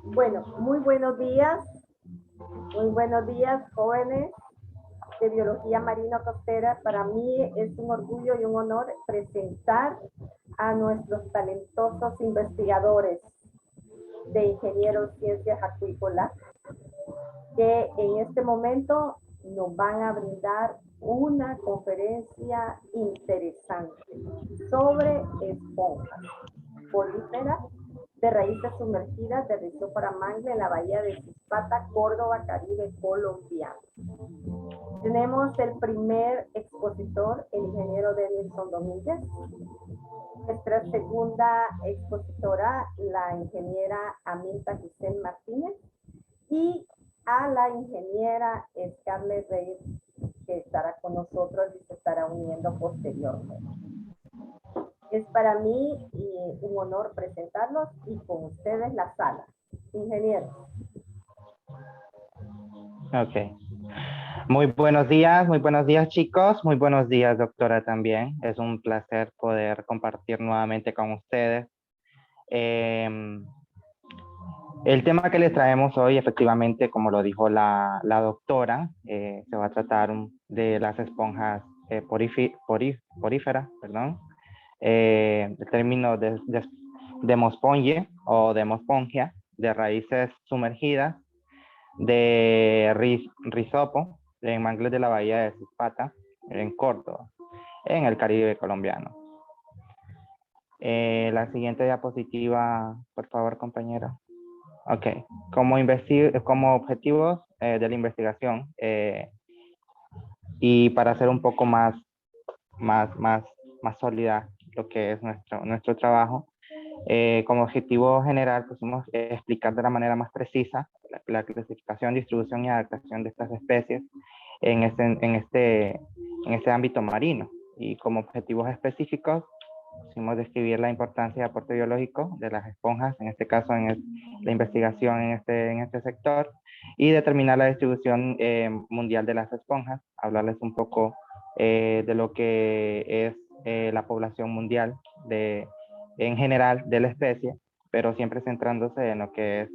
Bueno, muy buenos días, jóvenes de Biología Marino Costera. Para mí es un orgullo y un honor presentar a nuestros talentosos investigadores de Ingenieros Ciencias Acuícolas que en este momento nos van a brindar una conferencia interesante sobre esponjas políferas de raíces sumergidas de Rizopara mangle en la bahía de Zispata, Córdoba, Caribe colombiano. Tenemos el primer expositor, el ingeniero Denilson Domínguez. Nuestra segunda expositora, la ingeniera Aminta Giselle Martínez. Y a la ingeniera Scarlett Reyes, que estará con nosotros y se estará uniendo posteriormente. Es para mí un honor presentarlos y con ustedes la sala. Ingenieros. Ok. Muy buenos días chicos, muy buenos días doctora también. Es un placer poder compartir nuevamente con ustedes. El tema que les traemos hoy, efectivamente, como lo dijo la doctora, se va a tratar de las esponjas poríferas, perdón. El término de demospongie o demospongia, de raíces sumergidas, de rizopo, en mangles de la bahía de Zispata, en Córdoba, en el Caribe colombiano. La siguiente diapositiva, por favor, compañero. Ok, como objetivos de la investigación y para hacer un poco más sólida lo que es nuestro trabajo, como objetivo general pusimos explicar de la manera más precisa la clasificación, distribución y adaptación de estas especies en este ámbito marino. Y como objetivos específicos pusimos describir la importancia y aporte biológico de las esponjas, en este caso la investigación en este sector, y determinar la distribución mundial de las esponjas, hablarles un poco de lo que es la población mundial en general de la especie, pero siempre centrándose en lo que es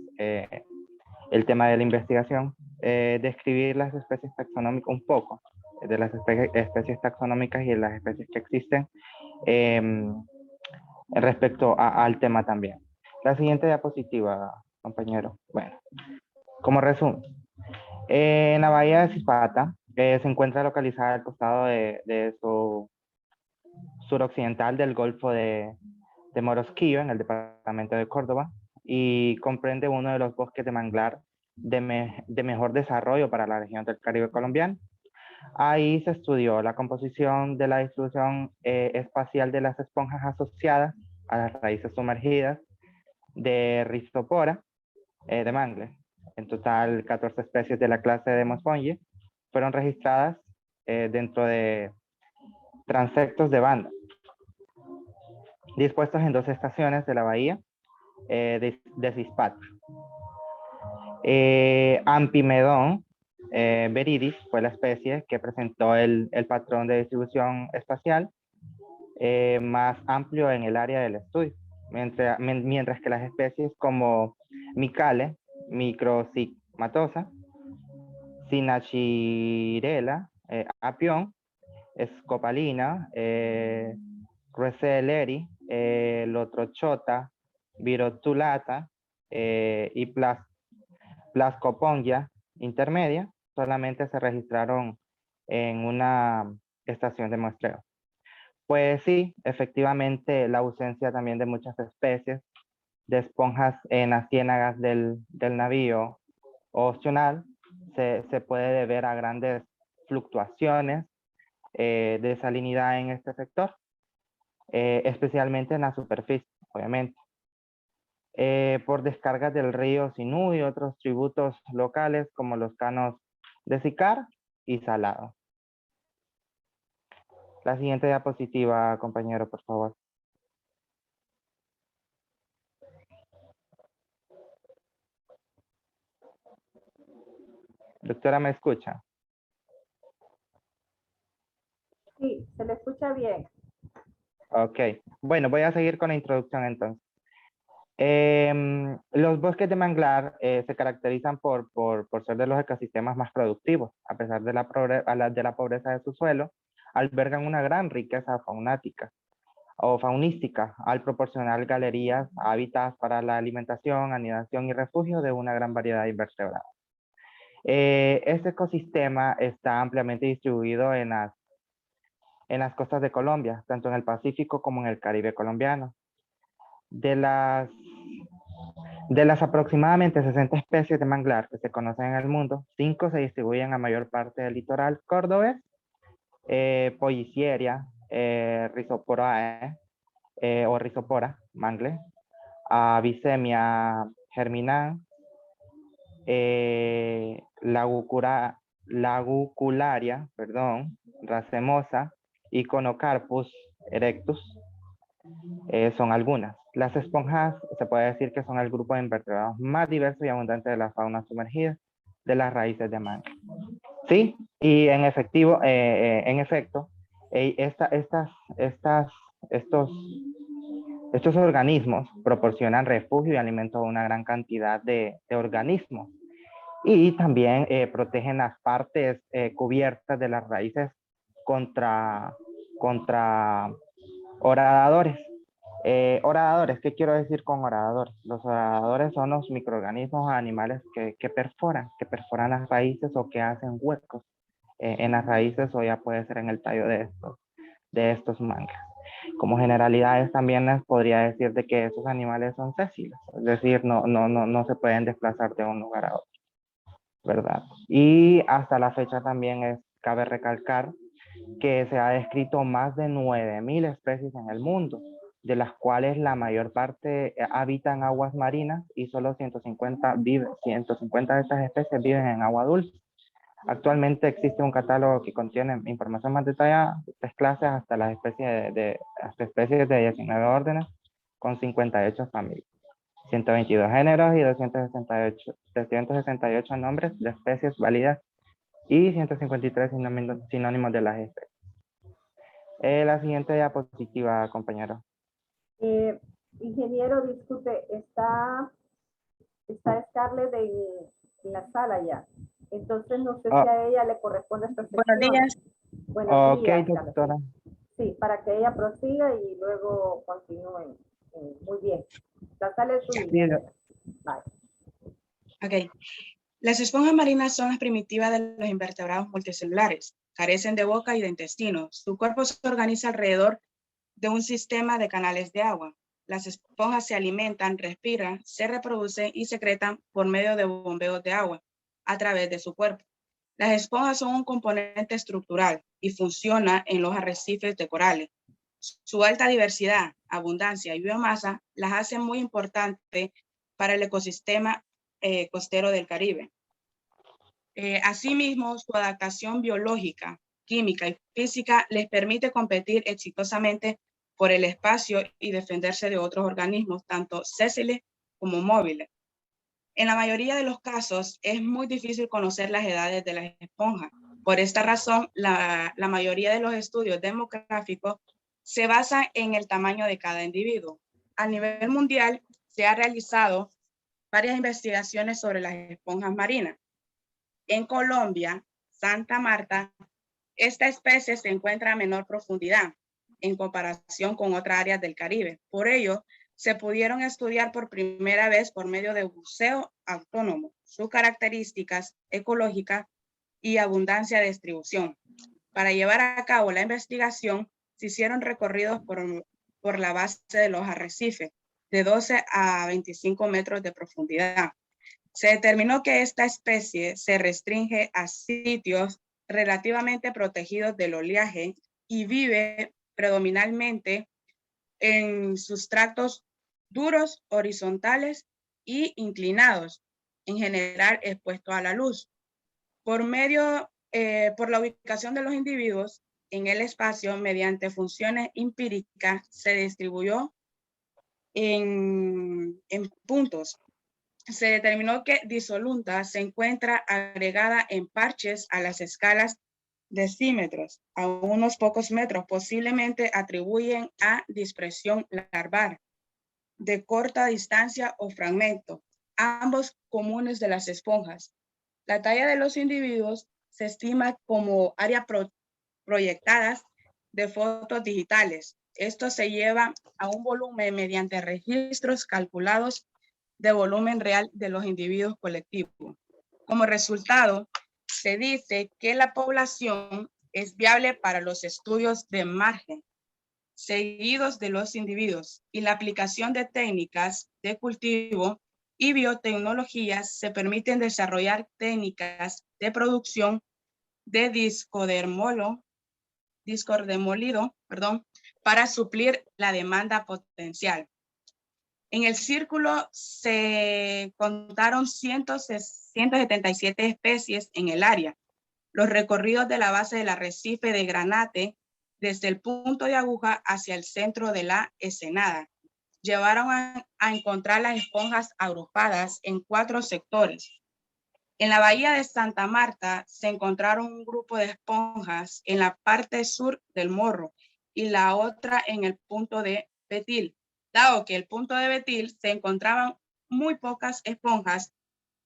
el tema de la investigación, describir las especies taxonómicas un poco, de las especies taxonómicas y de las especies que existen respecto al tema también. La siguiente diapositiva, compañero. Bueno, como resumen, en la bahía de Zispata se encuentra localizada al costado de su suroccidental del Golfo de Morosquillo, en el departamento de Córdoba, y comprende uno de los bosques de manglar de mejor desarrollo para la región del Caribe colombiano. Ahí se estudió la composición de la distribución espacial de las esponjas asociadas a las raíces sumergidas de Rhizopora de mangle. En total, 14 especies de la clase de Demospongie fueron registradas dentro de transectos de banda, dispuestos en 2 estaciones de la bahía de Zispata. Ampimedon veridis fue la especie que presentó el patrón de distribución espacial más amplio en el área del estudio, mientras que las especies como Micale, Microcygmatosa, Cinachirella, Apion, Scopalina, Rueseleri, Lotrochota, Virotulata y Plascopongia intermedia solamente se registraron en una estación de muestreo. Pues sí, efectivamente la ausencia también de muchas especies de esponjas en las ciénagas del navío opcional se puede deber a grandes fluctuaciones de salinidad en este sector, especialmente en la superficie, obviamente. Por descargas del río Sinú y otros tributos locales como los canos de Sicar y Salado. La siguiente diapositiva, compañero, por favor. Doctora, ¿me escucha? Sí, se le escucha bien. Ok. Bueno, voy a seguir con la introducción entonces. Los bosques de manglar se caracterizan por ser de los ecosistemas más productivos. A pesar de de la pobreza de su suelo, albergan una gran riqueza faunática o faunística al proporcionar galerías, hábitats para la alimentación, anidación y refugio de una gran variedad de invertebrados. Este ecosistema está ampliamente distribuido en las costas de Colombia, tanto en el Pacífico como en el Caribe colombiano. De las aproximadamente 60 especies de manglar que se conocen en el mundo, 5 se distribuyen a mayor parte del litoral cordobés, Polycieria, Rhizoporae, o Rhizopora, mangle, Vicemia germinans, Lagucularia, perdón, Racemosa, Iconocarpus erectus, son algunas. Las esponjas se puede decir que son el grupo de invertebrados más diverso y abundante de la fauna sumergida de las raíces de mangle. Sí, y en efecto, estos organismos proporcionan refugio y alimento a una gran cantidad de organismos y también protegen las partes cubiertas de las raíces contra horadadores. Horadadores, ¿qué quiero decir con horadadores? Los horadadores son los microorganismos o animales que perforan las raíces o que hacen huecos en las raíces o ya puede ser en el tallo de estos mangles. Como generalidades también les podría decir de que esos animales son sésiles, es decir, no se pueden desplazar de un lugar a otro, ¿verdad? Y hasta la fecha también cabe recalcar que se ha descrito más de 9.000 especies en el mundo, de las cuales la mayor parte habitan aguas marinas y solo 150 de estas especies viven en agua dulce. Actualmente existe un catálogo que contiene información más detallada de 3 clases hasta las especies de 19 órdenes con 58 familias, 122 géneros y 268 nombres de especies válidas y 153 sinónimos de las especies. La siguiente diapositiva, compañero. Ingeniero, disculpe, está Scarlett en la sala ya. Entonces no sé si a ella le corresponde esta sección. Buenos días. Buenos días, doctora. Sí, para que ella prosiga y luego continúen. Muy bien. La sala es suya. Sí, Bye. Ok. Las esponjas marinas son las primitivas de los invertebrados multicelulares. Carecen de boca y de intestino. Su cuerpo se organiza alrededor de un sistema de canales de agua. Las esponjas se alimentan, respiran, se reproducen y secretan por medio de bombeos de agua a través de su cuerpo. Las esponjas son un componente estructural y funciona en los arrecifes de corales. Su alta diversidad, abundancia y biomasa las hacen muy importantes para el ecosistema costero del Caribe. Asimismo, su adaptación biológica, química y física les permite competir exitosamente por el espacio y defenderse de otros organismos, tanto sésiles como móviles. En la mayoría de los casos, es muy difícil conocer las edades de las esponjas. Por esta razón, la mayoría de los estudios demográficos se basan en el tamaño de cada individuo. A nivel mundial, se han realizado varias investigaciones sobre las esponjas marinas. En Colombia, Santa Marta, esta especie se encuentra a menor profundidad en comparación con otras áreas del Caribe. Por ello, se pudieron estudiar por primera vez por medio de buceo autónomo, sus características ecológicas y abundancia de distribución. Para llevar a cabo la investigación, se hicieron recorridos por la base de los arrecifes, de 12 a 25 metros de profundidad. Se determinó que esta especie se restringe a sitios relativamente protegidos del oleaje y vive predominantemente en sustratos duros, horizontales y inclinados, en general expuestos a la luz. Por la ubicación de los individuos en el espacio, mediante funciones empíricas, se distribuyó en puntos. Se determinó que Disolunta se encuentra agregada en parches a las escalas decímetros, a unos pocos metros, posiblemente atribuyen a dispersión larval. de corta distancia o fragmento, ambos comunes de las esponjas. La talla de los individuos se estima como áreas proyectadas de fotos digitales. Esto se lleva a un volumen mediante registros calculados de volumen real de los individuos colectivos. Como resultado, se dice que la población es viable para los estudios de margen seguidos de los individuos y la aplicación de técnicas de cultivo y biotecnologías se permiten desarrollar técnicas de producción de disco de molido, para suplir la demanda potencial. En el círculo se contaron 177 especies en el área. Los recorridos de la base del arrecife de Granate desde el punto de aguja hacia el centro de la Ensenada llevaron a encontrar las esponjas agrupadas en 4 sectores. En la bahía de Santa Marta se encontraron un grupo de esponjas en la parte sur del Morro y la otra en el punto de Betil. Dado que el punto de Betil se encontraban muy pocas esponjas,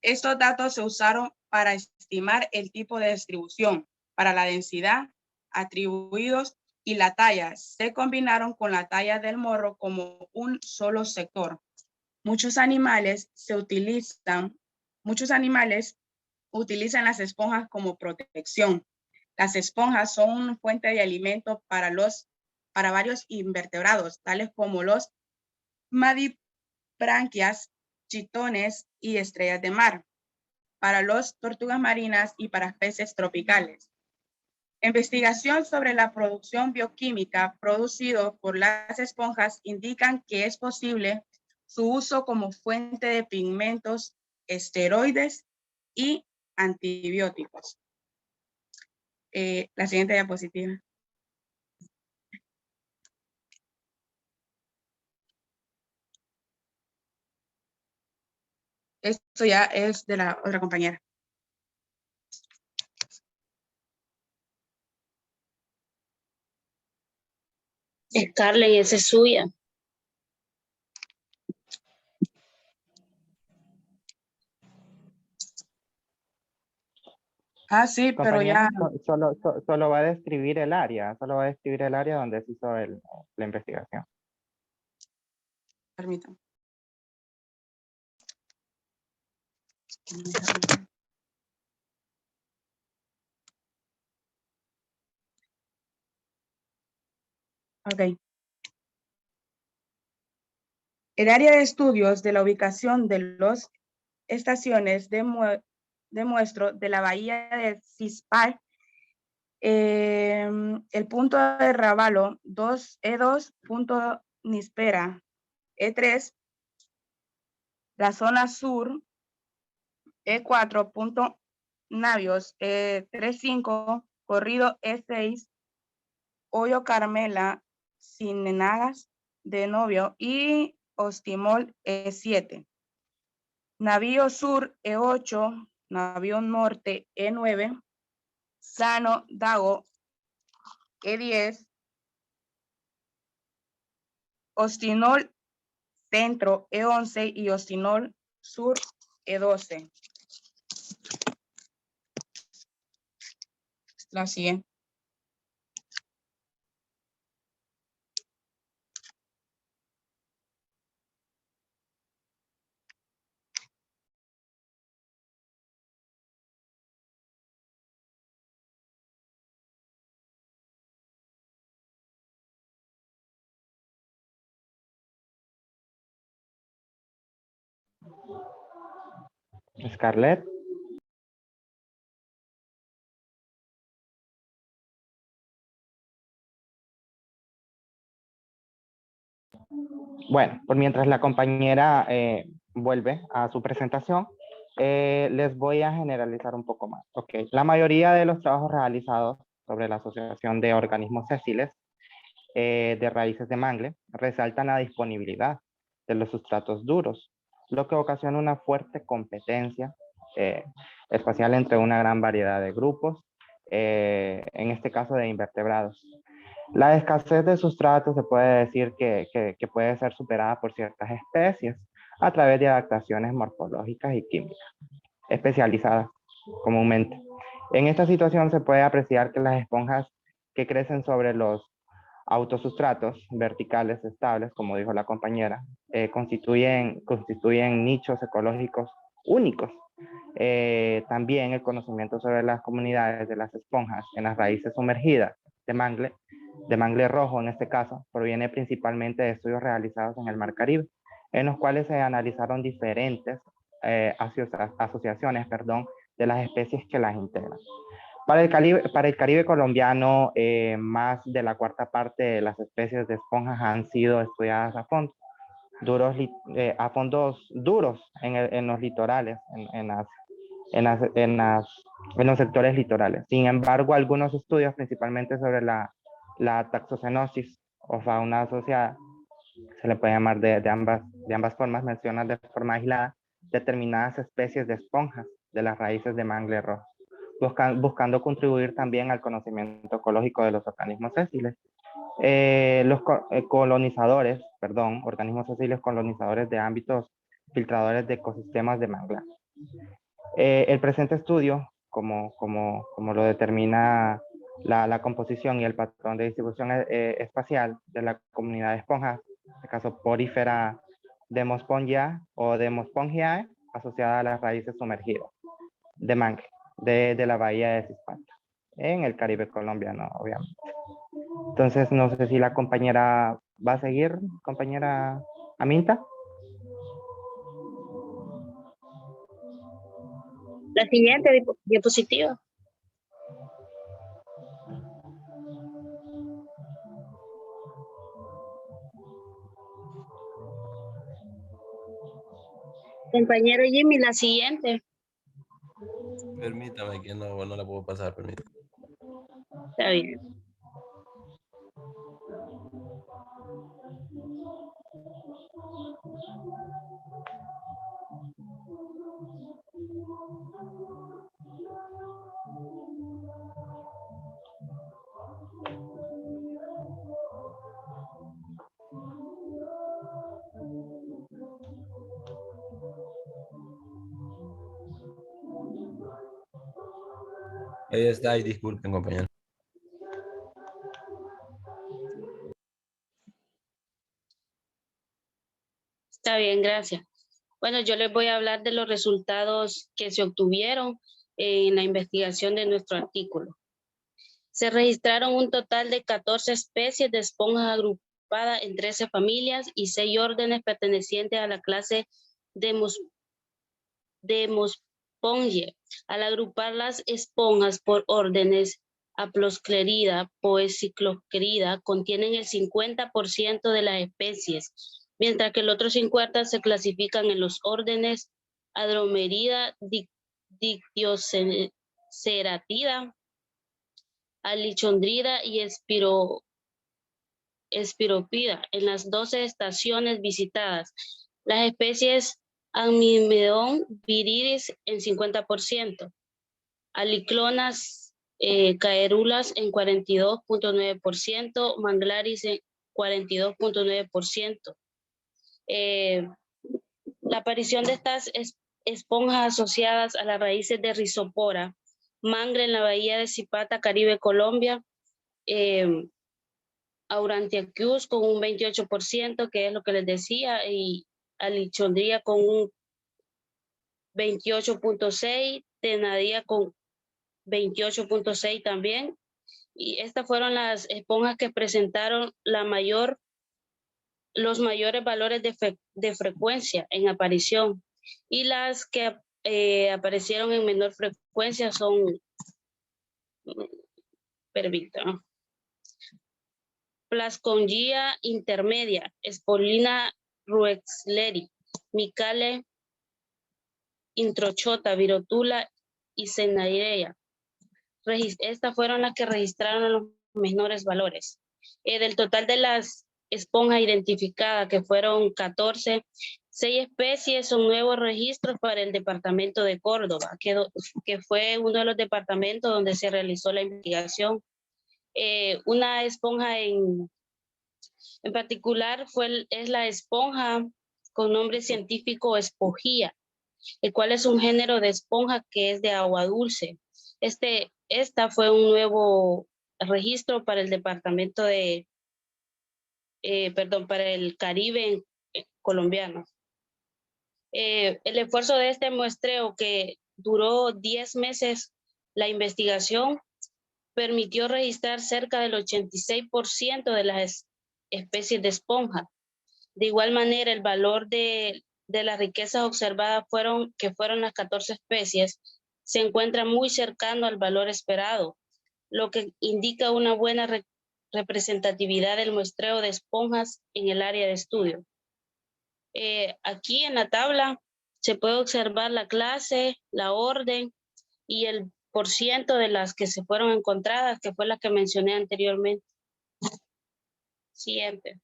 estos datos se usaron para estimar el tipo de distribución, para la densidad, atribuidos y la talla. Se combinaron con la talla del morro como un solo sector. Muchos animales utilizan las esponjas como protección. Las esponjas son una fuente de alimento para varios invertebrados, tales como los madibranquias, chitones y estrellas de mar, para las tortugas marinas y para peces tropicales. Investigación sobre la producción bioquímica producido por las esponjas indican que es posible su uso como fuente de pigmentos, esteroides y antibióticos. La siguiente diapositiva. Esto ya es de la otra compañera. Scarlett, esa es suya. Ah, sí, pero ya. Solo va a describir el área, donde se hizo la investigación. Permítame. Ok. El área de estudios de la ubicación de las estaciones de muestro de la bahía de Cispal, el punto de Ravalo, E2, punto Nispera, E3, la zona sur, E4, punto Navios, E35, corrido E6, Hoyo Carmela, Cinenagas de Novio y Ostimol E7. Navío Sur E8, Navío Norte E9, Sano Dago E10, Ostinol Centro E11 y Ostinol Sur E12. La siguiente. Scarlett. Bueno, por mientras la compañera vuelve a su presentación, les voy a generalizar un poco más. Okay. La mayoría de los trabajos realizados sobre la asociación de organismos sésiles de raíces de mangle resaltan la disponibilidad de los sustratos duros, lo que ocasiona una fuerte competencia espacial entre una gran variedad de grupos, en este caso de invertebrados. La escasez de sustratos se puede decir que puede ser superada por ciertas especies a través de adaptaciones morfológicas y químicas especializadas comúnmente. En esta situación se puede apreciar que las esponjas que crecen sobre los autosustratos verticales estables, como dijo la compañera, constituyen nichos ecológicos únicos. También el conocimiento sobre las comunidades de las esponjas en las raíces sumergidas de mangle rojo en este caso, proviene principalmente de estudios realizados en el Mar Caribe, en los cuales se analizaron diferentes asociaciones de las especies que las integran. Para el Caribe colombiano, más de la cuarta parte de las especies de esponjas han sido estudiadas a fondo, a fondos duros en los litorales, en los sectores litorales. Sin embargo, algunos estudios, principalmente sobre la taxocenosis o fauna asociada, se le puede llamar de ambas formas, mencionan de forma aislada determinadas especies de esponjas de las raíces de mangle rojo, buscando contribuir también al conocimiento ecológico de los organismos sésiles. Organismos sésiles colonizadores de ámbitos filtradores de ecosistemas de manglar. El presente estudio, como lo determina la composición y el patrón de distribución espacial de la comunidad de esponjas, en este caso Porifera Demospongia o Demospongiae, asociada a las raíces sumergidas de mangle de la bahía de Zispata, en el Caribe colombiano, obviamente. Entonces, no sé si la compañera va a seguir, compañera Aminta. La siguiente diapositiva. Compañero Jimmy, la siguiente. Permítame que no la puedo pasar, permítame. Está bien. Ahí está, y disculpen, compañero. Está bien, gracias. Bueno, yo les voy a hablar de los resultados que se obtuvieron en la investigación de nuestro artículo. Se registraron un total de 14 especies de esponjas agrupadas en 13 familias y 6 órdenes pertenecientes a la clase Demospongiae. Al agrupar las esponjas por órdenes, Aplosclerida, Poeciclosclerida contienen el 50% de las especies, mientras que el otro 50% se clasifican en los órdenes Adromerida, Dictioceratida, Alichondrida y Espiropida. En las 12 estaciones visitadas, las especies Amimedon viridis en 50%, Aliclonas caerulas en 42.9%, Manglaris en 42.9%. La aparición de estas esponjas asociadas a las raíces de Rhizopora, mangle en la bahía de Zipata, Caribe, Colombia, Aurantiacus con un 28%, que es lo que les decía, y Alichondría con un 28.6%, Tenadía con 28.6% también. Y estas fueron las esponjas que presentaron los mayores valores de frecuencia en aparición. Y las que aparecieron en menor frecuencia son, permítanme, Plascongia intermedia, Spolina ruexleri, Micale introchota, Virotula y Senairea. Estas fueron las que registraron los menores valores. Del total de las esponjas identificadas, que fueron 14, 6 especies son nuevos registros para el departamento de Córdoba, que fue uno de los departamentos donde se realizó la investigación. Una esponja en particular es la esponja con nombre científico esponjía, el cual es un género de esponja que es de agua dulce. Esta fue un nuevo registro para el departamento para el Caribe colombiano. El esfuerzo de este muestreo, que duró 10 meses, la investigación permitió registrar cerca del 86% de las especies de esponja. De igual manera, el valor de las riquezas observadas que fueron las 14 especies, se encuentra muy cercano al valor esperado, lo que indica una buena representatividad del muestreo de esponjas en el área de estudio. Aquí en la tabla se puede observar la clase, la orden y el % de las que se fueron encontradas, que fue la que mencioné anteriormente. Siguiente.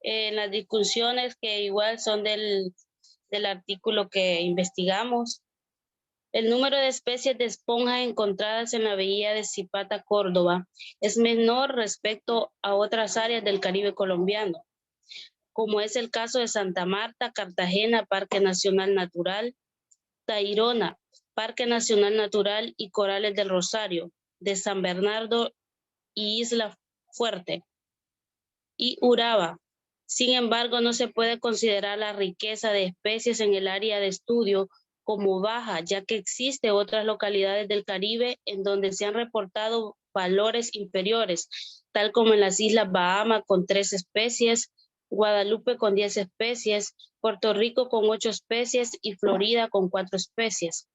En las discusiones que igual son del artículo que investigamos, el número de especies de esponjas encontradas en la bahía de Zipata, Córdoba, es menor respecto a otras áreas del Caribe colombiano, como es el caso de Santa Marta, Cartagena, Parque Nacional Natural, Tayrona, Parque Nacional Natural y Corales del Rosario, de San Bernardo y Isla Fuerte, y Urabá. Sin embargo, no se puede considerar la riqueza de especies en el área de estudio como baja, ya que existen otras localidades del Caribe en donde se han reportado valores inferiores, tal como en las Islas Bahamas con 3 especies, Guadalupe con 10 especies, Puerto Rico con 8 especies y Florida con 4 especies.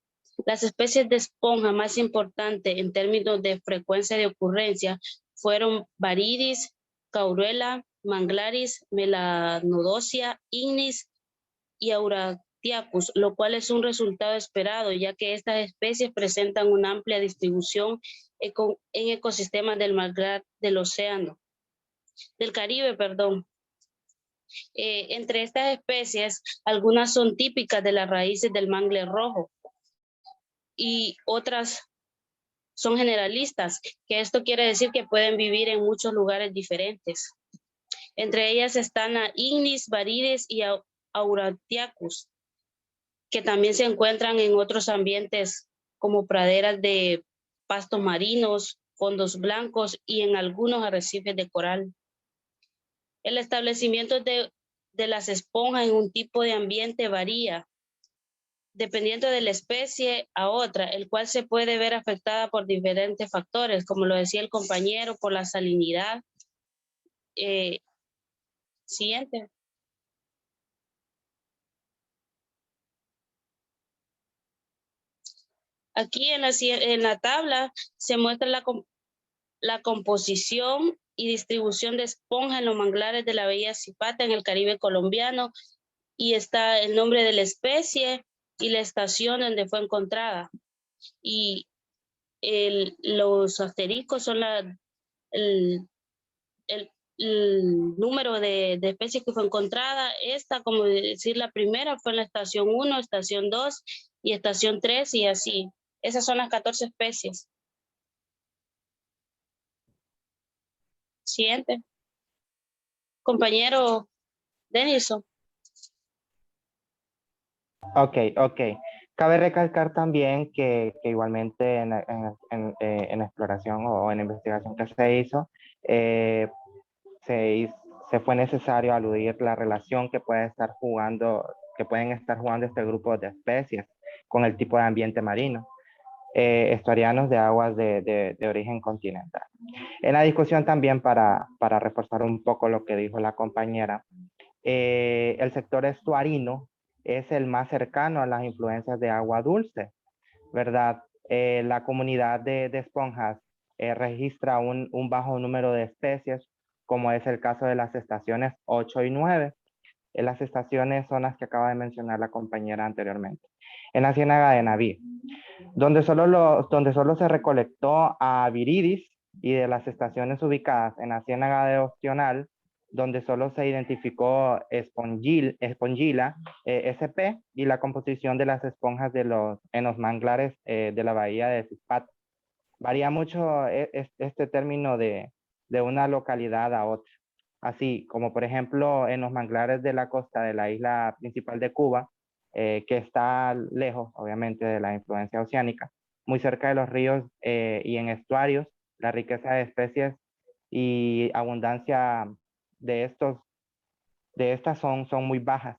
Las especies de esponja más importantes en términos de frecuencia de ocurrencia fueron Baridis, Cauruela, Manglaris, Melanodosia, Ignis y Auratiacus, lo cual es un resultado esperado, ya que estas especies presentan una amplia distribución en ecosistemas del manglar del Caribe. Entre estas especies, algunas son típicas de las raíces del mangle rojo y otras son generalistas, que esto quiere decir que pueden vivir en muchos lugares diferentes. Entre ellas están a Ignis, Baridis y Auratiacus, que también se encuentran en otros ambientes como praderas de pastos marinos, fondos blancos y en algunos arrecifes de coral. El establecimiento de las esponjas en un tipo de ambiente varía, dependiendo de la especie a otra, el cual se puede ver afectada por diferentes factores, como lo decía el compañero, por la salinidad. Siguiente. Aquí en la tabla se muestra la composición y distribución de esponja en los manglares de la bahía Zipata en el Caribe colombiano, y está el nombre de la especie y la estación donde fue encontrada. Y los asteriscos son el número de especies que fue encontrada. Esta, como decir, la primera fue en la estación 1, estación 2 y estación 3 y así. Esas son las 14 especies. Siguiente. Compañero Denison. Ok. Cabe recalcar también que igualmente en exploración o en investigación que se hizo, se fue necesario aludir la relación que pueden estar jugando este grupo de especies con el tipo de ambiente marino, estuarianos de aguas de origen continental. En la discusión también, para reforzar un poco lo que dijo la compañera, el sector estuarino es el más cercano a las influencias de agua dulce, ¿verdad? La comunidad de esponjas registra un bajo número de especies, como es el caso de las estaciones 8 y 9. Las estaciones son las que acaba de mencionar la compañera anteriormente. En la ciénaga de Naví, donde solo se recolectó a Viridis, y de las estaciones ubicadas en la ciénaga de Ostional, donde solo se identificó Espongilla sp y la composición de las esponjas en los manglares de la bahía de Zispata. Varía mucho este término de una localidad a otra. Así como, por ejemplo, en los manglares de la costa de la isla principal de Cuba, que está lejos, obviamente, de la influencia oceánica, muy cerca de los ríos y en estuarios, la riqueza de especies y abundancia de estas son muy bajas.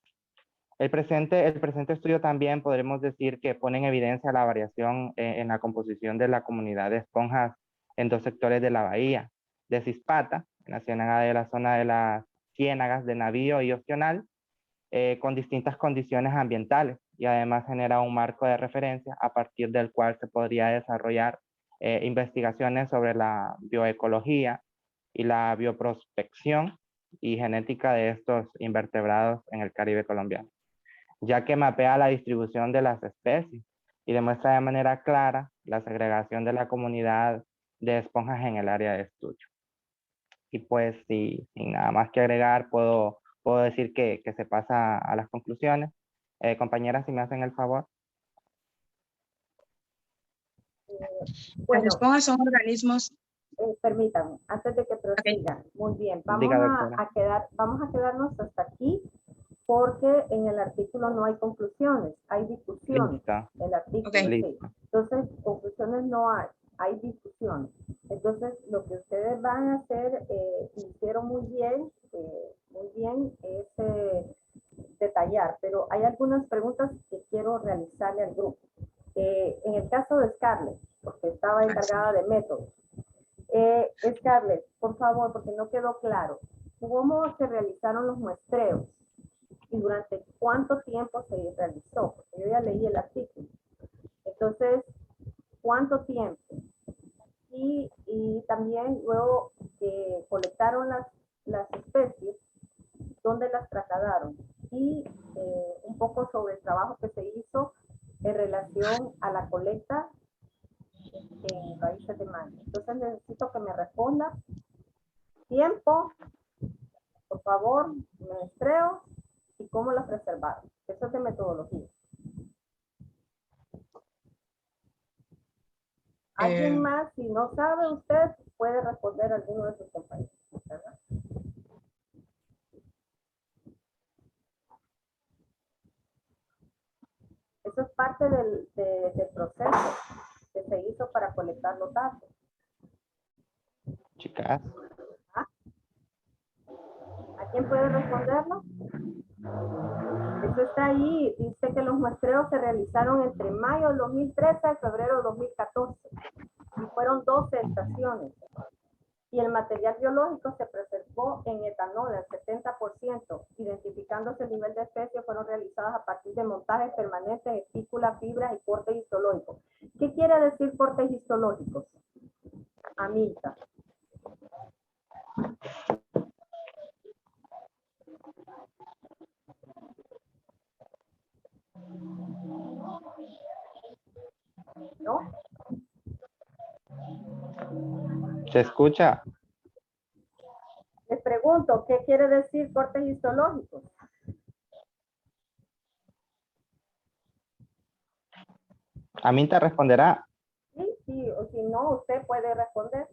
El presente estudio también podremos decir que pone en evidencia la variación en la composición de la comunidad de esponjas en dos sectores de la bahía, de Zispata, en la ciénaga de la zona de las ciénagas de Navío y Opcional, con distintas condiciones ambientales, y además genera un marco de referencia a partir del cual se podría desarrollar investigaciones sobre la bioecología y la bioprospección y genética de estos invertebrados en el Caribe colombiano, ya que mapea la distribución de las especies y demuestra de manera clara la segregación de la comunidad de esponjas en el área de estudio. Y pues, sin nada más que agregar, puedo decir que se pasa a las conclusiones. Compañeras, si me hacen el favor. Las esponjas son organismos. Permítanme, antes de que prosigan. Okay. Muy bien, vamos a quedarnos hasta aquí, porque en el artículo no hay conclusiones, hay discusiones. El artículo, sí. Entonces, conclusiones no hay discusiones. Entonces, lo que ustedes van a hacer, hicieron muy bien, es detallar, pero hay algunas preguntas que quiero realizarle al grupo. En el caso de Scarlett, porque estaba encargada de métodos. Scarlett, por favor, porque no quedó claro, ¿cómo se realizaron los muestreos? ¿Y durante cuánto tiempo se realizó? Porque yo ya leí el artículo. Entonces, ¿cuánto tiempo? Y también luego que colectaron las especies, ¿dónde las trasladaron? Y un poco sobre el trabajo que se hizo en relación a la colecta en raíces de mango. Entonces necesito que me responda. Tiempo, por favor, muestreo y cómo las preservaron. Eso es de metodología. ¿Alguien más? Si no sabe usted, puede responder a alguno de sus compañeros, ¿verdad? Eso es parte del proceso que se hizo para colectar los datos. Chicas. ¿Ah? ¿A quién puede responderlo? Eso está ahí. Dice que los muestreos se realizaron entre mayo del 2013 y febrero del 2014. Y fueron 12 estaciones. Y el material biológico se preservó en etanol, el 70%, identificándose el nivel de especie, fueron realizadas a partir de montajes permanentes, espículas, fibras y cortes histológicos. ¿Qué quiere decir cortes histológicos? Amilcar. ¿No? ¿Se escucha? Les pregunto, ¿qué quiere decir cortes histológicos? Aminta responderá. Sí, o si no, usted puede responder.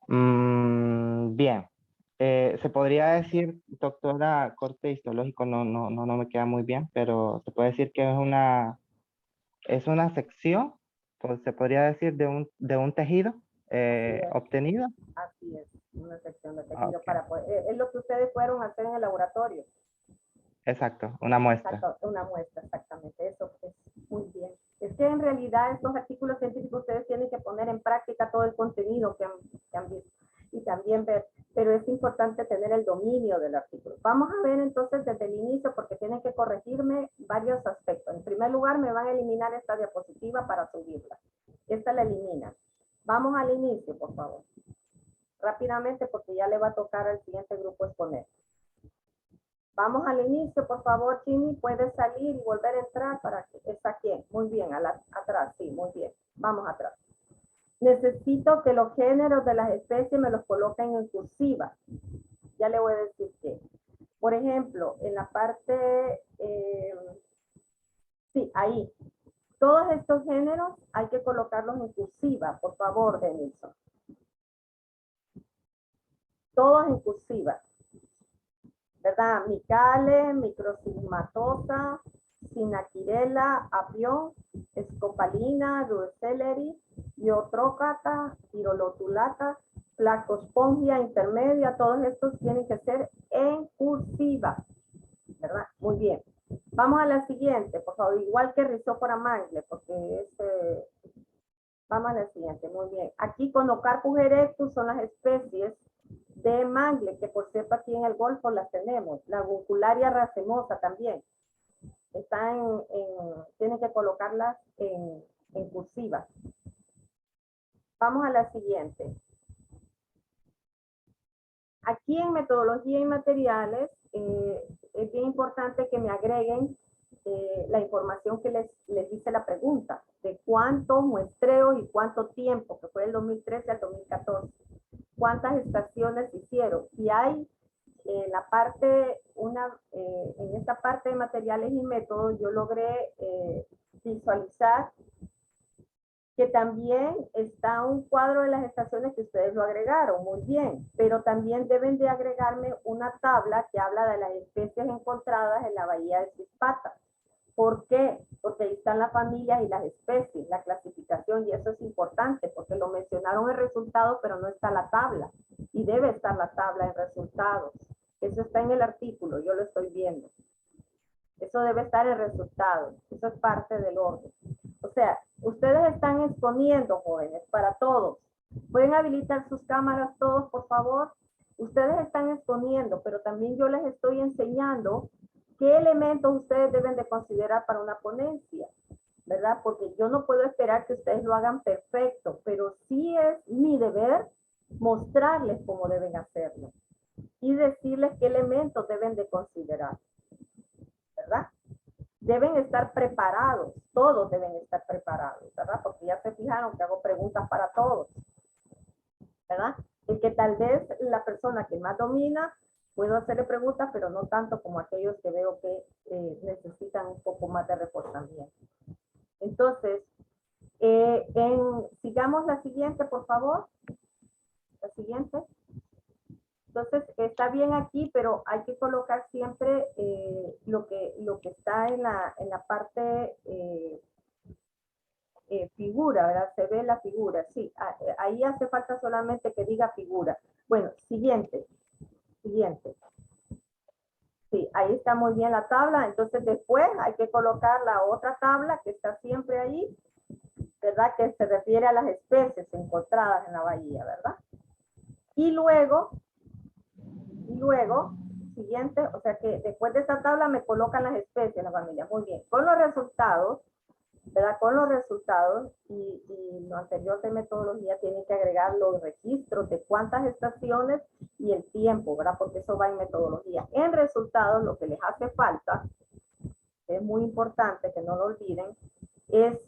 Bien. Se podría decir, doctora, corte histológico, no me queda muy bien, pero se puede decir que es una sección, pues se podría decir, de un tejido obtenido. Así es, una sección de tejido. Okay. Para poder, es lo que ustedes fueron a hacer en el laboratorio. Exacto, una muestra. Exacto, una muestra, exactamente, eso es muy bien. Es que en realidad estos artículos científicos ustedes tienen que poner en práctica todo el contenido que han visto y también ver, pero es importante tener el dominio del artículo. Vamos a ver entonces desde el inicio porque tienen que corregirme varios aspectos. En primer lugar me van a eliminar esta diapositiva para subirla. Esta la eliminan. Vamos al inicio, por favor. Rápidamente porque ya le va a tocar al siguiente grupo exponer. Vamos al inicio, por favor, Chini, puedes salir y volver a entrar para que está aquí. Muy bien, atrás, sí, muy bien. Vamos atrás. necesito que los géneros de las especies me los coloquen en cursiva. Ya le voy a decir que, por ejemplo, en la parte, sí, ahí, todos estos géneros hay que colocarlos en cursiva, por favor, Denilson. Todos en cursiva, ¿verdad? Micale, Microsigmatosa, Sinaquirella, Apión, Escopalina, Ruecelleri, Iotrócata, Pirolotulata, Placospongia intermedia, todos estos tienen que ser en cursiva, ¿verdad? Muy bien. Vamos a la siguiente, por favor, igual que Rhizopora mangle, porque es... vamos a la siguiente, muy bien. Aquí Conocarpus erectus son las especies de mangle, que por cierto aquí en el Golfo las tenemos. La Guncularia racemosa también. Están tienen que colocarlas en cursiva. Vamos a la siguiente. Aquí en metodología y materiales es bien importante que me agreguen la información que les dice la pregunta, de cuántos muestreos y cuánto tiempo, que fue del 2013 al 2014. Cuántas estaciones hicieron. Y hay la parte, en esta parte de materiales y métodos, yo logré visualizar que también está un cuadro de las estaciones que ustedes lo agregaron, muy bien, pero también deben de agregarme una tabla que habla de las especies encontradas en la bahía de Cispata. ¿Por qué? Porque ahí están las familias y las especies, la clasificación, y eso es importante, porque lo mencionaron en resultados, pero no está la tabla, y debe estar la tabla en resultados. Eso está en el artículo, yo lo estoy viendo. Eso debe estar en resultados, eso es parte del orden. O sea, ustedes están exponiendo, jóvenes, para todos. ¿Pueden habilitar sus cámaras todos, por favor? Ustedes están exponiendo, pero también yo les estoy enseñando qué elementos ustedes deben de considerar para una ponencia, ¿verdad? Porque yo no puedo esperar que ustedes lo hagan perfecto, pero sí es mi deber mostrarles cómo deben hacerlo y decirles qué elementos deben de considerar, ¿verdad? Deben estar preparados, todos deben estar preparados, ¿verdad? Porque ya se fijaron que hago preguntas para todos, ¿verdad? Y que tal vez la persona que más domina, puedo hacerle preguntas, pero no tanto como aquellos que veo que necesitan un poco más de reforzamiento. Entonces, sigamos la siguiente, por favor. La siguiente. Entonces, está bien aquí, pero hay que colocar siempre lo que está en la parte figura, ¿verdad? Se ve la figura, sí. Ahí hace falta solamente que diga figura. Bueno, siguiente. Siguiente. Sí, ahí está muy bien la tabla. Entonces, después hay que colocar la otra tabla que está siempre ahí, ¿verdad? Que se refiere a las especies encontradas en la bahía, ¿verdad? Y luego, siguiente, o sea que después de esta tabla me colocan las especies en la familia. Muy bien. Con los resultados, ¿verdad? Con los resultados y lo anterior de metodología tienen que agregar los registros de cuántas estaciones y el tiempo, ¿verdad? Porque eso va en metodología. En resultados, lo que les hace falta, es muy importante que no lo olviden, es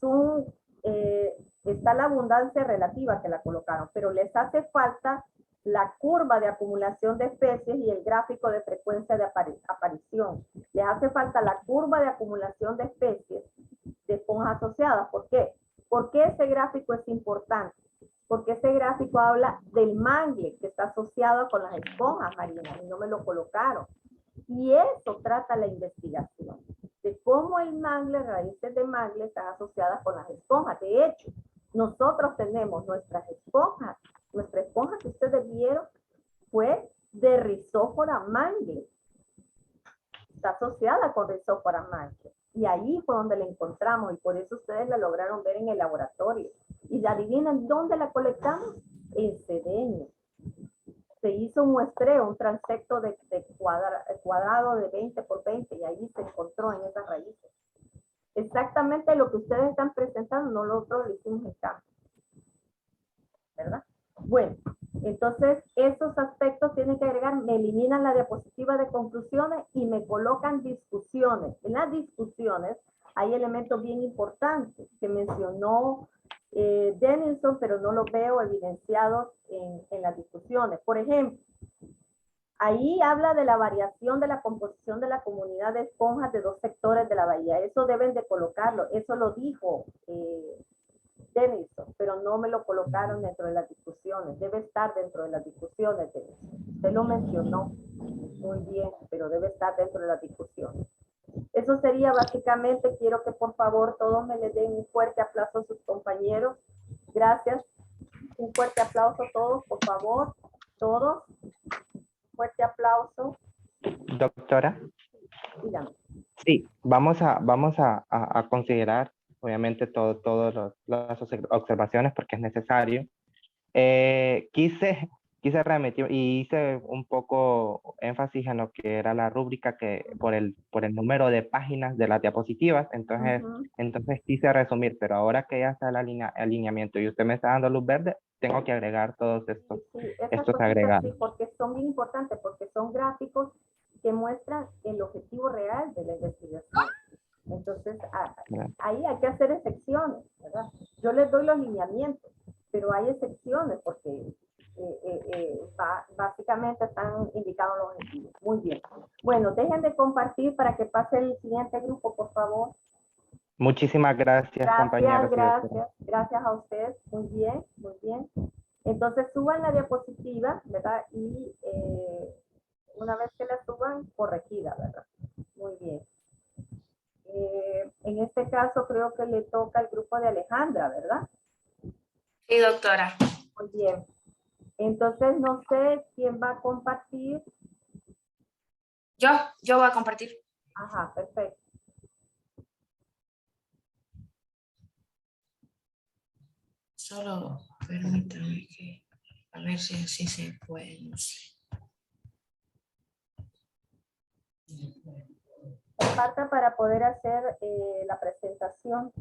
está la abundancia relativa que la colocaron, pero les hace falta la curva de acumulación de especies y el gráfico de frecuencia de aparición. Les hace falta la curva de acumulación de especies de esponjas asociadas. ¿Por qué? Porque ese gráfico es importante. Porque ese gráfico habla del mangle que está asociado con las esponjas marinas y no me lo colocaron. Y eso trata la investigación, de cómo el mangle, raíces de mangle están asociadas con las esponjas. De hecho, nosotros tenemos nuestras esponjas. Nuestra esponja que ustedes vieron fue de Rhizopora mangle. Está asociada con Rhizopora mangle. Y ahí fue donde la encontramos y por eso ustedes la lograron ver en el laboratorio. Y adivinen dónde la colectamos, en Cedeño. Se hizo un muestreo, un transecto de cuadrado de 20 por 20 y ahí se encontró en esas raíces. Exactamente lo que ustedes están presentando, nosotros lo hicimos en campo. ¿Verdad? Bueno, entonces esos aspectos tienen que agregar, me eliminan la diapositiva de conclusiones y me colocan discusiones. En las discusiones hay elementos bien importantes que mencionó Denison, pero no los veo evidenciados en las discusiones. Por ejemplo, ahí habla de la variación de la composición de la comunidad de esponjas de 2 sectores de la bahía. Eso deben de colocarlo. Eso lo dijo Denison, pero no me lo colocaron dentro de las discusiones. Debe estar dentro de las discusiones, Denison. Usted lo mencionó muy bien, pero debe estar dentro de las discusiones. Eso sería básicamente. Quiero que por favor todos me le den un fuerte aplauso a sus compañeros. Gracias. Un fuerte aplauso a todos, por favor. Todos. Fuerte aplauso. Doctora. Dígame. Sí, vamos a considerar, obviamente, todas las observaciones porque es necesario. Quise remitir y hice un poco énfasis en lo que era la rúbrica que por el número de páginas de las diapositivas, entonces quise resumir, pero ahora que ya está el alineamiento y usted me está dando luz verde, tengo que agregar todos estos agregados. Sí, porque son bien importantes, porque son gráficos que muestran el objetivo real de la investigación. Entonces, ahí hay que hacer excepciones, ¿verdad? Yo les doy los lineamientos, pero hay excepciones porque básicamente están indicados los objetivos. Muy bien. Bueno, dejen de compartir para que pase el siguiente grupo, por favor. Muchísimas gracias, compañeros. Gracias a usted. Muy bien, muy bien. Entonces, suban la diapositiva, ¿verdad? Y una vez que la suban, corregida, ¿verdad? Muy bien. En este caso, creo que le toca al grupo de Alejandra, ¿verdad? Sí, doctora. Muy bien. Entonces, no sé quién va a compartir. Yo voy a compartir. Ajá, perfecto. Solo permítame que a ver si así se puede. No sé. Comparta para poder hacer la presentación.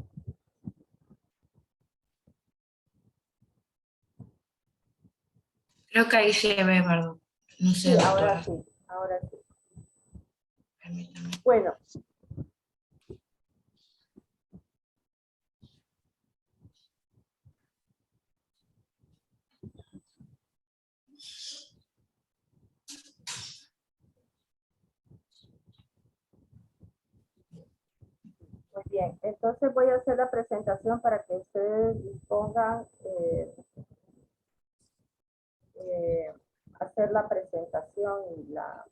Creo que ahí se ve, ¿verdad? No sé, Sí, doctora. ahora sí. Permítame. Bueno. Muy bien, entonces voy a hacer la presentación para que ustedes pongan hacer la presentación y la...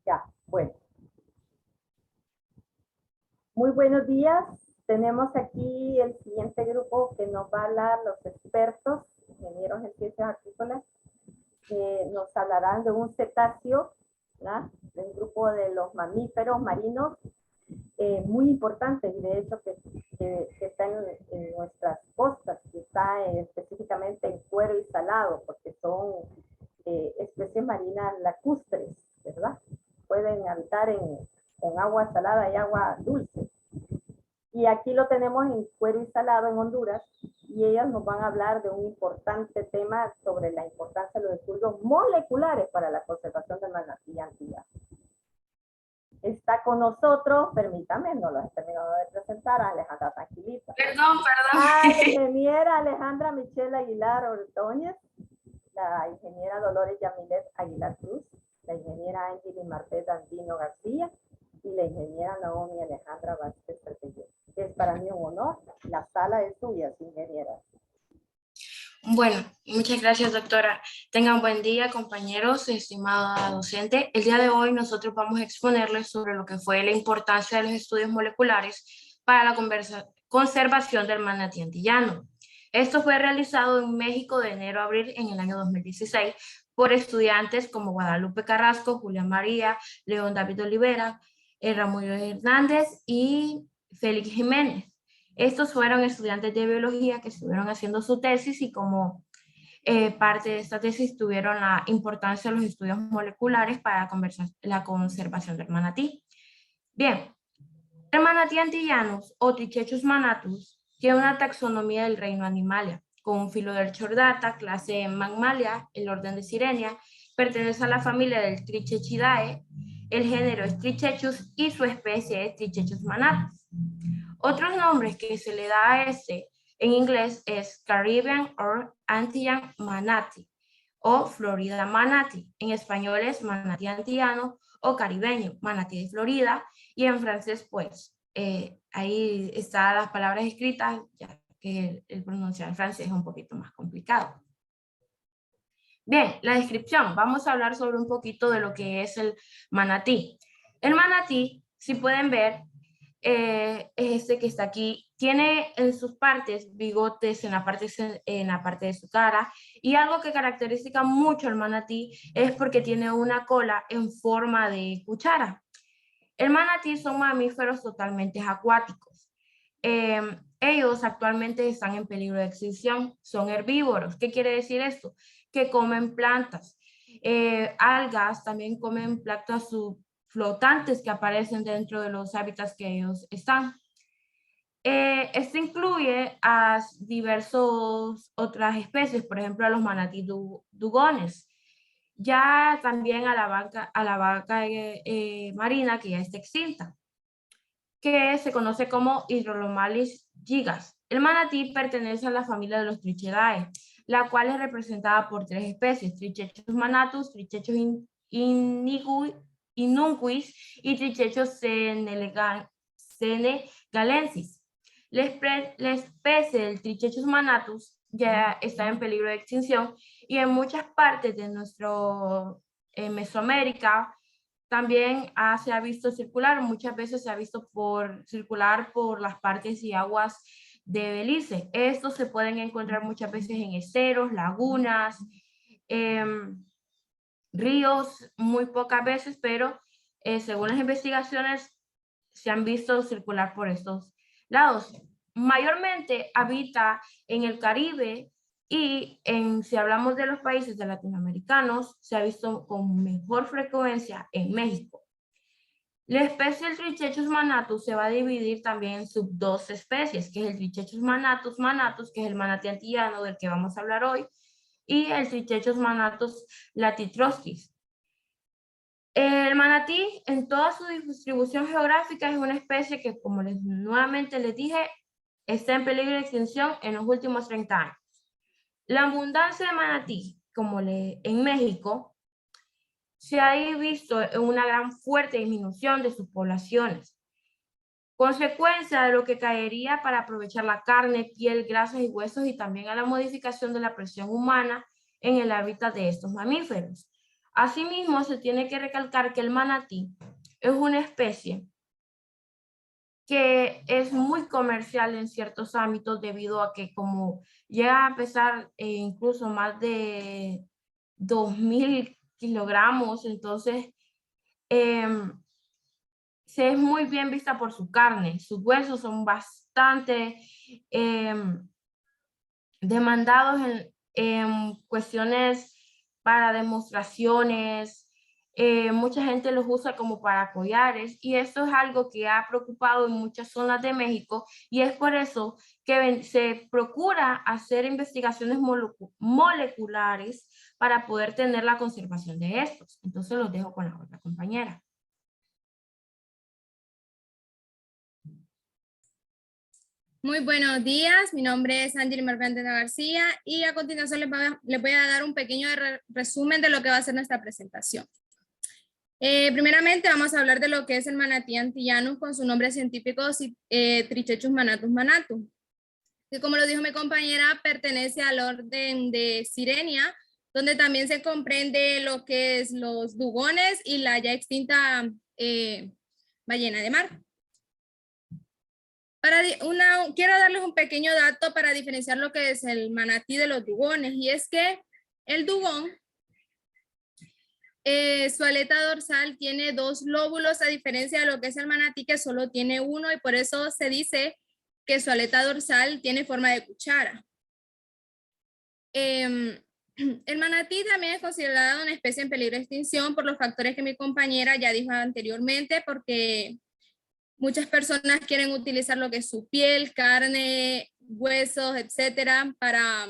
Ya, bueno. Muy buenos días. Tenemos aquí el siguiente grupo que nos va a hablar los expertos, ingenieros en ciencias agrícolas, que nos hablarán de un cetáceo, ¿verdad? Del grupo de los mamíferos marinos, muy importante, y de hecho que está en nuestras costas, que está específicamente en Cuero y Salado, porque son especies marinas lacustres, ¿verdad? Pueden habitar con agua salada y agua dulce. Y aquí lo tenemos en Cuero y Salado, en Honduras, y ellas nos van a hablar de un importante tema sobre la importancia de los estudios moleculares para la conservación del manatí antillano. Está con nosotros, permítame, no lo he terminado de presentar, a Alejandra, tranquilita. Perdón. La ingeniera Alejandra Michelle Aguilar Ordóñez, la ingeniera Dolores Yamilet Aguilar Cruz, la ingeniera Angeli Martet Andino García y la ingeniera Naomi Alejandra Vázquez Perpelló. Es para mí un honor. La sala es suya, ingeniera. Bueno, muchas gracias, doctora. Tengan buen día, compañeros, estimada docente. El día de hoy nosotros vamos a exponerles sobre lo que fue la importancia de los estudios moleculares para la conservación del manatí antillano. Esto fue realizado en México de enero a abril en el año 2016 por estudiantes como Guadalupe Carrasco, Julia María, León David Olivera, Ramón Hernández y Félix Jiménez. Estos fueron estudiantes de biología que estuvieron haciendo su tesis y como parte de esta tesis tuvieron la importancia de los estudios moleculares para la conservación del manatí. Bien, el manatí antillanos o Trichechus manatus tiene una taxonomía del reino Animalia, con un filo del chordata, clase Mammalia, el orden de Sirenia, pertenece a la familia del Trichechidae, El género es Trichechus y su especie es Trichechus manatus. Otros nombres que se le da a este en inglés es Caribbean or Antillan manatee o Florida manatee. En español es manatí antillano o caribeño, manatí de Florida, y en francés pues ahí están las palabras escritas, ya que el pronunciar en francés es un poquito más complicado. Bien, la descripción. Vamos a hablar sobre un poquito de lo que es el manatí. El manatí, si pueden ver, es este que está aquí. Tiene en sus partes bigotes en la parte de su cara, y algo que caracteriza mucho el manatí es porque tiene una cola en forma de cuchara. El manatí son mamíferos totalmente acuáticos. Ellos actualmente están en peligro de extinción, son herbívoros. ¿Qué quiere decir esto? Que comen plantas. Algas, también comen plantas flotantes que aparecen dentro de los hábitats que ellos están. Esto incluye a diversas otras especies, por ejemplo a los manatí dugones. Ya también a la vaca marina que ya está extinta, que se conoce como Hydrolomalis gigas. El manatí pertenece a la familia de los Trichidae, la cual es representada por 3 especies: Trichechus manatus, Trichechus inunquis y Trichechus senegalensis. La especie del Trichechus manatus ya está en peligro de extinción, y en muchas partes de nuestro Mesoamérica también se ha visto circular. Muchas veces se ha visto circular por las parques y aguas de Belice. Estos se pueden encontrar muchas veces en esteros, lagunas, ríos, muy pocas veces, pero según las investigaciones se han visto circular por estos lados. Mayormente habita en el Caribe, y si hablamos de los países de latinoamericanos, se ha visto con mejor frecuencia en México. La especie del Trichechus manatus se va a dividir también en dos especies, que es el Trichechus manatus, que es el manatí antillano del que vamos a hablar hoy, y el Trichechus manatus latitroschis. El manatí, en toda su distribución geográfica, es una especie que, como nuevamente les dije, está en peligro de extinción en los últimos 30 años. La abundancia de manatí, en México, se ha visto una gran fuerte disminución de sus poblaciones, consecuencia de lo que caería para aprovechar la carne, piel, grasas y huesos, y también a la modificación de la presión humana en el hábitat de estos mamíferos. Asimismo, se tiene que recalcar que el manatí es una especie que es muy comercial en ciertos ámbitos, debido a que como llega a pesar incluso más de 2.000 kilogramos, entonces se es muy bien vista por su carne. Sus huesos son bastante demandados en cuestiones para demostraciones. Mucha gente los usa como para collares, y esto es algo que ha preocupado en muchas zonas de México, y es por eso que se procura hacer investigaciones moleculares para poder tener la conservación de estos. Entonces los dejo con la otra compañera. Muy buenos días, mi nombre es Ángel Marcantena García, y a continuación les voy a dar un pequeño resumen de lo que va a ser nuestra presentación. Primeramente vamos a hablar de lo que es el manatí antillano con su nombre científico Trichechus manatus manatus, que, como lo dijo mi compañera, pertenece al orden de Sirenia, donde también se comprende lo que es los dugones y la ya extinta ballena de mar. Quiero darles un pequeño dato para diferenciar lo que es el manatí de los dugones, y es que el dugón, su aleta dorsal tiene 2 lóbulos, a diferencia de lo que es el manatí, que solo tiene 1, y por eso se dice que su aleta dorsal tiene forma de cuchara. El manatí también es considerado una especie en peligro de extinción por los factores que mi compañera ya dijo anteriormente, porque muchas personas quieren utilizar lo que es su piel, carne, huesos, etcétera, para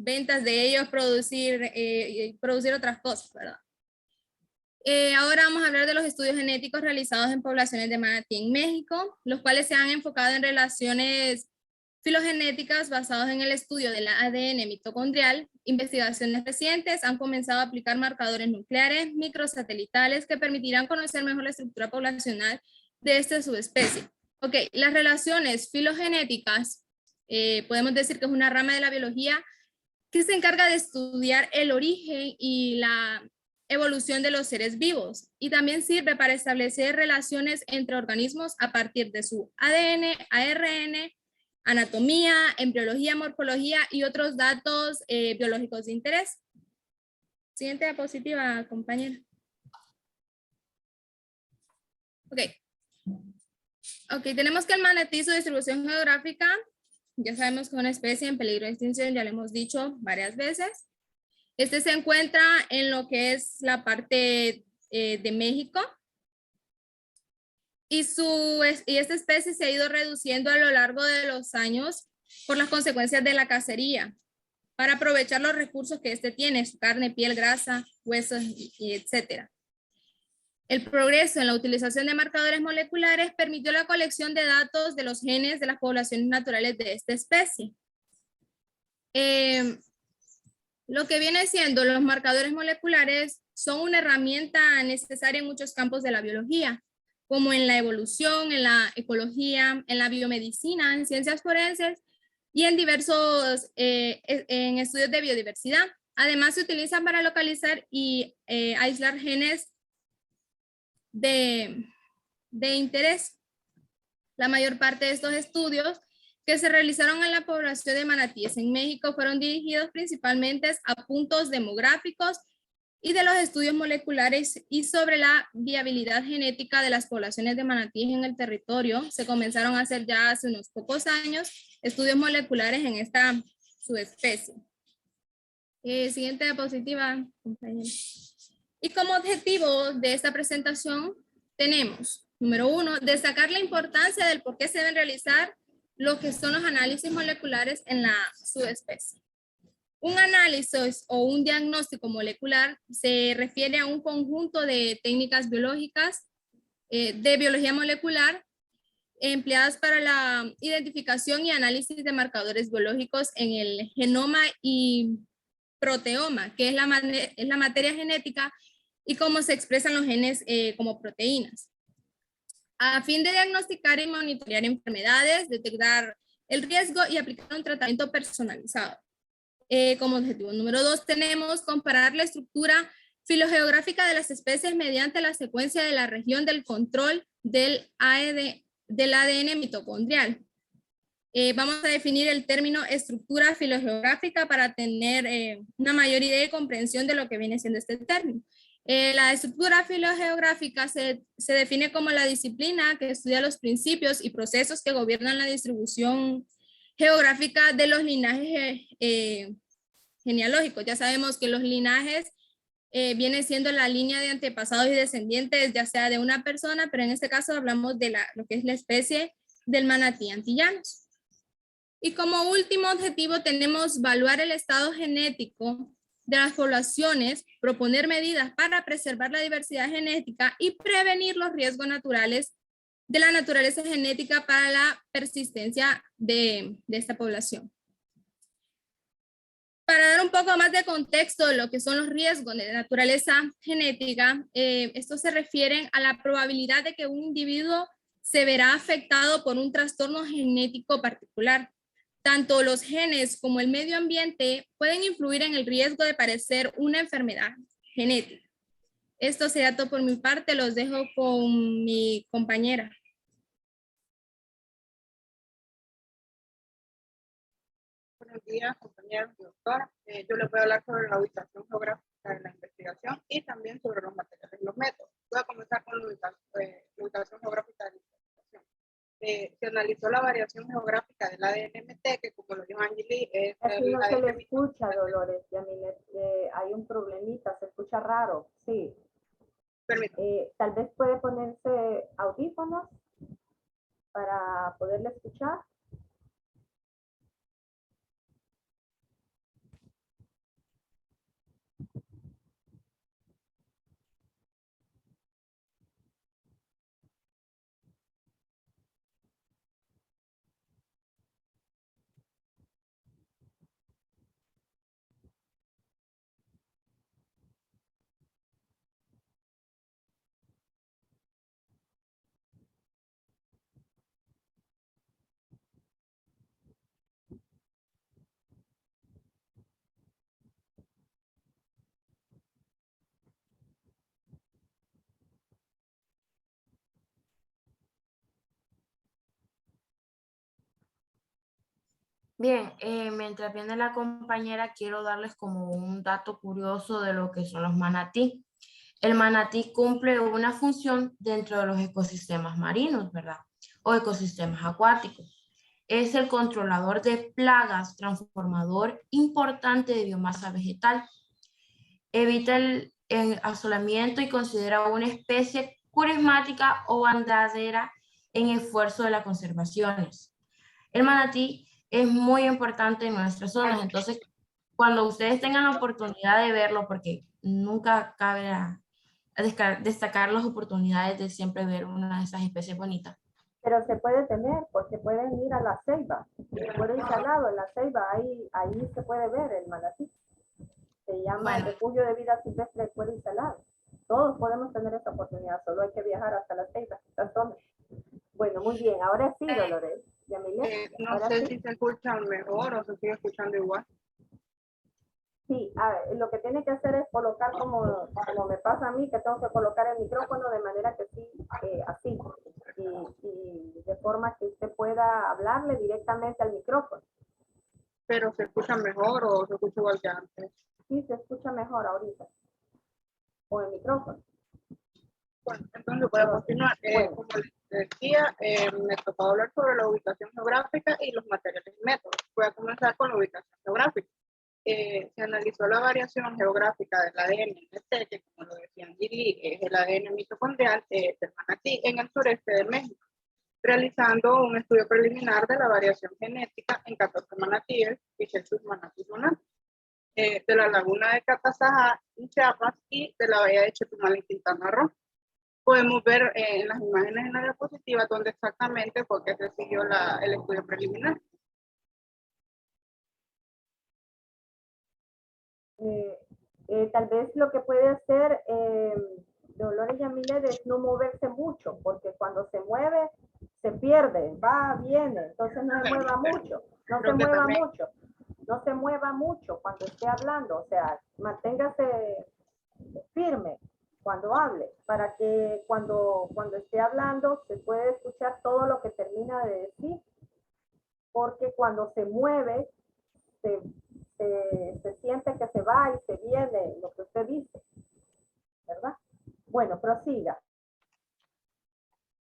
ventas de ellos, producir otras cosas, ¿verdad? Ahora vamos a hablar de los estudios genéticos realizados en poblaciones de manatí en México, los cuales se han enfocado en relaciones filogenéticas basados en el estudio del ADN mitocondrial. Investigaciones recientes han comenzado a aplicar marcadores nucleares microsatelitales que permitirán conocer mejor la estructura poblacional de esta subespecie. Ok, las relaciones filogenéticas, podemos decir que es una rama de la biología que se encarga de estudiar el origen y la evolución de los seres vivos, y también sirve para establecer relaciones entre organismos a partir de su ADN, ARN, anatomía, embriología, morfología y otros datos biológicos de interés. Siguiente diapositiva, compañera. Ok, tenemos que el manatí, su distribución geográfica, ya sabemos que es una especie en peligro de extinción, ya lo hemos dicho varias veces. Este se encuentra en lo que es la parte de México. Y esta especie se ha ido reduciendo a lo largo de los años por las consecuencias de la cacería, para aprovechar los recursos que este tiene, su carne, piel, grasa, huesos, y etcétera. El progreso en la utilización de marcadores moleculares permitió la colección de datos de los genes de las poblaciones naturales de esta especie. Lo que viene siendo los marcadores moleculares son una herramienta necesaria en muchos campos de la biología, como en la evolución, en la ecología, en la biomedicina, en ciencias forenses y en diversos en estudios de biodiversidad. Además, se utilizan para localizar y aislar genes de interés. La mayor parte de estos estudios que se realizaron en la población de manatíes en México fueron dirigidos principalmente a puntos demográficos y de los estudios moleculares, y sobre la viabilidad genética de las poblaciones de manatíes en el territorio. Se comenzaron a hacer ya hace unos pocos años estudios moleculares en esta subespecie. Siguiente diapositiva, compañero. Y como objetivo de esta presentación tenemos, número 1, destacar la importancia del por qué se deben realizar lo que son los análisis moleculares en la subespecie. Un análisis o un diagnóstico molecular se refiere a un conjunto de técnicas biológicas de biología molecular empleadas para la identificación y análisis de marcadores biológicos en el genoma y proteoma, que es la materia genética y cómo se expresan los genes como proteínas, a fin de diagnosticar y monitorear enfermedades, detectar el riesgo y aplicar un tratamiento personalizado. Como objetivo número 2 tenemos comparar la estructura filogeográfica de las especies mediante la secuencia de la región del control del ADN mitocondrial. Vamos a definir el término estructura filogeográfica para tener una mayor idea y comprensión de lo que viene siendo este término. La estructura filogeográfica se define como la disciplina que estudia los principios y procesos que gobiernan la distribución geográfica de los linajes genealógicos. Ya sabemos que los linajes viene siendo la línea de antepasados y descendientes, ya sea de una persona, pero en este caso hablamos de lo que es la especie del manatí antillanos. Y como último objetivo tenemos evaluar el estado genético de las poblaciones, proponer medidas para preservar la diversidad genética y prevenir los riesgos naturales de la naturaleza genética para la persistencia de esta población. Para dar un poco más de contexto de lo que son los riesgos de naturaleza genética, estos se refieren a la probabilidad de que un individuo se verá afectado por un trastorno genético particular. Tanto los genes como el medio ambiente pueden influir en el riesgo de padecer una enfermedad genética. Esto sería todo por mi parte, los dejo con mi compañera. Buenos días, compañeros y doctora. Yo les voy a hablar sobre la ubicación geográfica de la investigación y también sobre los materiales y los métodos. Voy a comenzar con la ubicación geográfica de la investigación. Se analizó la variación geográfica del ADN-MT, que como lo dijo Angeli, es así no se le escucha, Dolores, Yamilet, hay un problemita, se escucha raro, sí. Tal vez puede ponerse audífonos para poderle escuchar. Bien, mientras viene la compañera, quiero darles como un dato curioso de lo que son los manatí. El manatí cumple una función dentro de los ecosistemas marinos, ¿verdad? O ecosistemas acuáticos. Es el controlador de plagas, transformador importante de biomasa vegetal. Evita el asolamiento y considera una especie carismática o bandadera en esfuerzo de las conservaciones. El manatí es muy importante en nuestras zonas, entonces cuando ustedes tengan la oportunidad de verlo, porque nunca cabe destacar las oportunidades de siempre ver una de esas especies bonitas. Pero se puede tener, porque pueden ir a la ceiba, por el salado, en la ceiba, ahí se puede ver el manatí. Se llama el Refugio de Vida Silvestre del Cuero y Salado. Todos podemos tener esa oportunidad, solo hay que viajar hasta la ceiba, esta zona. Bueno, muy bien, ahora sí, Dolores. No sé si se escuchan mejor o se sigue escuchando igual. Sí, a ver, lo que tiene que hacer es colocar como me pasa a mí, que tengo que colocar el micrófono de manera que sí, así, y de forma que usted pueda hablarle directamente al micrófono. ¿Pero se escucha mejor o se escucha igual que antes? Sí, se escucha mejor ahorita. O el micrófono. Bueno, entonces voy a continuar. Bueno. Como les decía, me tocó hablar sobre la ubicación geográfica y los materiales y métodos. Voy a comenzar con la ubicación geográfica. Se analizó la variación geográfica del ADN que, como lo decían Gili, es el ADN mitocondrial del manatí en el sureste de México, realizando un estudio preliminar de la variación genética en 14 manatíes y sus manatí monatos, de la laguna de Catazajá en Chiapas y de la bahía de Chetumal en Quintana Roo. Podemos ver en las imágenes en la diapositiva donde exactamente fue que se siguió el estudio preliminar. Tal vez lo que puede hacer Dolores Yamilet es no moverse mucho, porque cuando se mueve se pierde, va, viene, entonces no se mueva mucho, no se mueva mucho cuando esté hablando, o sea, manténgase firme cuando hable, para que cuando esté hablando se pueda escuchar todo lo que termina de decir, porque cuando se mueve se siente que se va y se viene lo que usted dice, ¿verdad? Bueno, prosiga.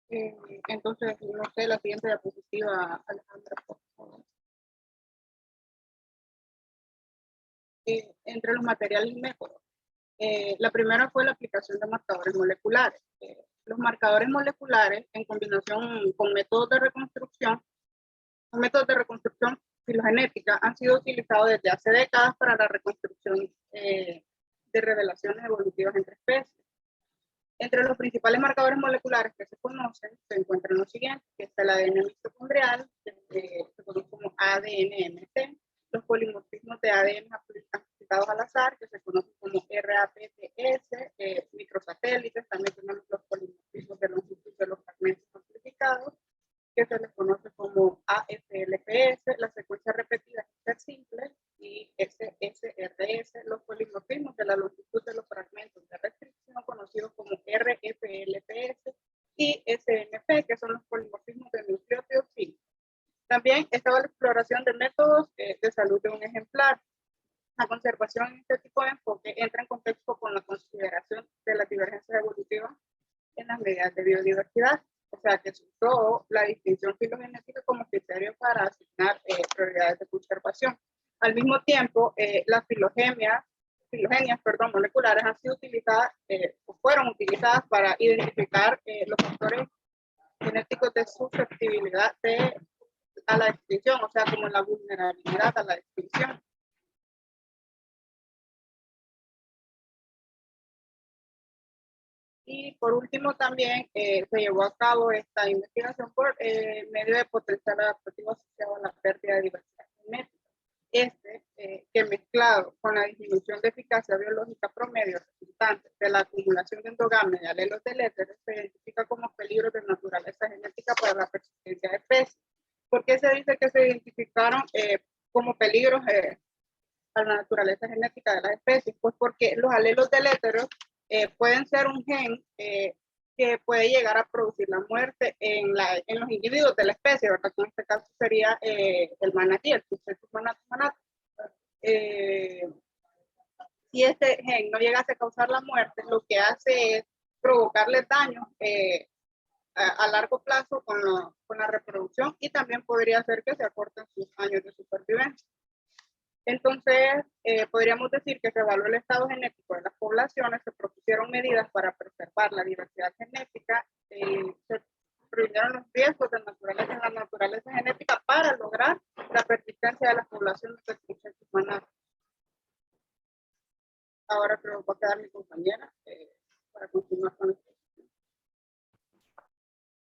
Entonces, no sé, la siguiente diapositiva, Alejandra, por favor. Entre los materiales y métodos. La primera fue la aplicación de marcadores moleculares. Los marcadores moleculares, en combinación con métodos de reconstrucción filogenética, han sido utilizados desde hace décadas para la reconstrucción de revelaciones evolutivas entre especies. Entre los principales marcadores moleculares que se conocen se encuentran los siguientes, que es el ADN mitocondrial, que se conoce como ADN-MT, los polimorfismos de ADN amplificados al azar, que se conocen como RAPTS, microsatélites, también tenemos los polimorfismos de longitud de los fragmentos amplificados, que se les conoce como AFLPS, la secuencia repetida simple, y SSRS, los polimorfismos de la longitud de los fragmentos de restricción, conocidos como RFLPS, y SNP, que son los polimorfismos de nucleótidos simples. También estaba la exploración de métodos de salud de un ejemplar. La conservación en este tipo de enfoque entra en contexto con la consideración de las divergencias evolutivas en las medidas de biodiversidad. O sea, que se usó la distinción filogenética como criterio para asignar prioridades de conservación. Al mismo tiempo, las filogenias moleculares han sido utilizadas o fueron utilizadas para identificar los factores genéticos de susceptibilidad a la extinción, o sea, como la vulnerabilidad a la extinción. Y por último también se llevó a cabo esta investigación por medio de potencial adaptativo asociado a la pérdida de diversidad genética. Que mezclado con la disminución de eficacia biológica promedio resultante de la acumulación de endogamia de alelos del éter, se identifica como peligros de naturaleza genética para la persistencia de especies. ¿Por qué se dice que se identificaron como peligros para la naturaleza genética de las especies? Pues porque los alelos del éter pueden ser un gen que que puede llegar a producir la muerte en los individuos de la especie, ¿verdad? En este caso sería el manatí, el Trichechus manatus manatus. Si este gen no llegase a causar la muerte, lo que hace es provocarle daño a largo plazo con la reproducción, y también podría hacer que se acorten sus años de supervivencia. Entonces, podríamos decir que se evaluó el estado genético de las poblaciones, se propusieron medidas para preservar la diversidad genética, se previnieron los riesgos de naturaleza en la naturaleza genética para lograr la persistencia de las poblaciones de Trichechus manatus. Ahora creo que va a quedar mi compañera para continuar con esto.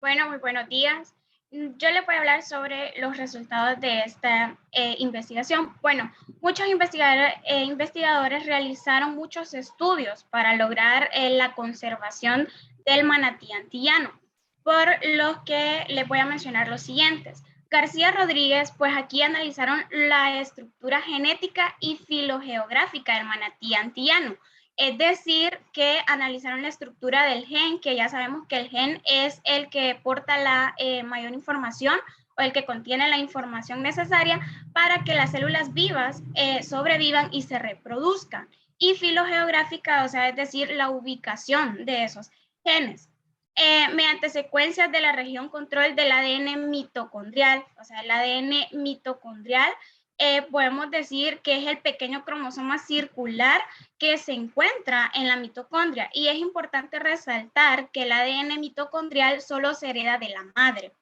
Bueno, muy buenos días. Yo les voy a hablar sobre los resultados de esta investigación. Bueno, muchos investigadores realizaron muchos estudios para lograr la conservación del manatí antillano, por lo que les voy a mencionar los siguientes. García Rodríguez, pues aquí analizaron la estructura genética y filogeográfica del manatí antillano. Es decir, que analizaron la estructura del gen, que ya sabemos que el gen es el que porta la mayor información o el que contiene la información necesaria para que las células vivas sobrevivan y se reproduzcan. Y filogeográfica, o sea, es decir, la ubicación de esos genes. Mediante secuencias de la región control del ADN mitocondrial, o sea, el ADN mitocondrial, podemos decir que es el pequeño cromosoma circular que se encuentra en la mitocondria, y es importante resaltar que el ADN mitocondrial solo se hereda de la madre.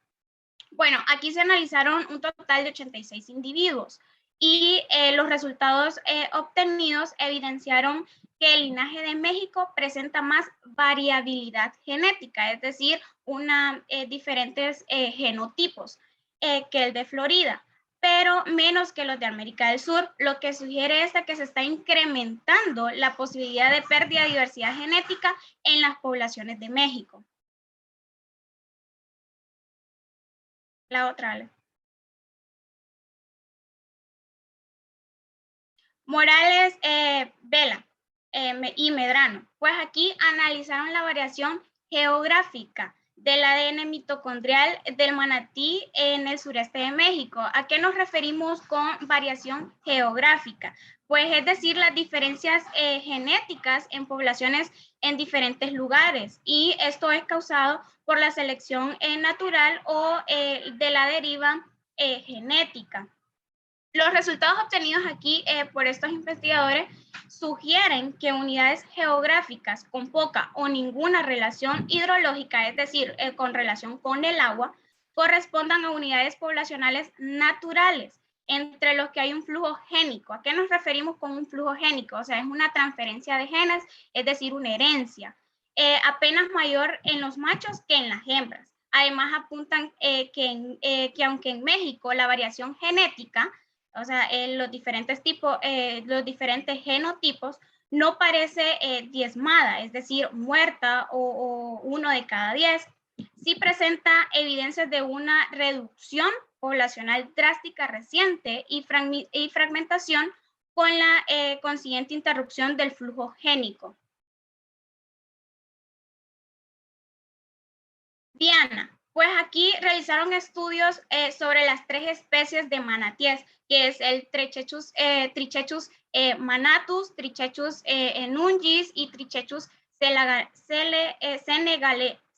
Bueno, aquí se analizaron un total de 86 individuos y los resultados obtenidos evidenciaron que el linaje de México presenta más variabilidad genética, es decir, diferentes genotipos que el de Florida, pero menos que los de América del Sur, lo que sugiere que se está incrementando la posibilidad de pérdida de diversidad genética en las poblaciones de México. La otra, Ale. Morales, Vela y Medrano, pues aquí analizaron la variación geográfica del ADN mitocondrial del manatí en el sureste de México. ¿A qué nos referimos con variación geográfica? Pues es decir, las diferencias genéticas en poblaciones en diferentes lugares, y esto es causado por la selección natural o de la deriva genética. Los resultados obtenidos aquí por estos investigadores sugieren que unidades geográficas con poca o ninguna relación hidrológica, es decir, con relación con el agua, correspondan a unidades poblacionales naturales, entre los que hay un flujo génico. ¿A qué nos referimos con un flujo génico? O sea, es una transferencia de genes, es decir, una herencia, apenas mayor en los machos que en las hembras. Además, apuntan que aunque en México la variación genética, o sea, los diferentes genotipos, no parece diezmada, es decir, muerta o 1 de cada 10. Sí presenta evidencias de una reducción poblacional drástica reciente y fragmentación con la consiguiente interrupción del flujo génico. Diana, pues aquí realizaron estudios sobre las 3 especies de manatíes, que es el Trichechus manatus, Trichechus enungis y Trichechus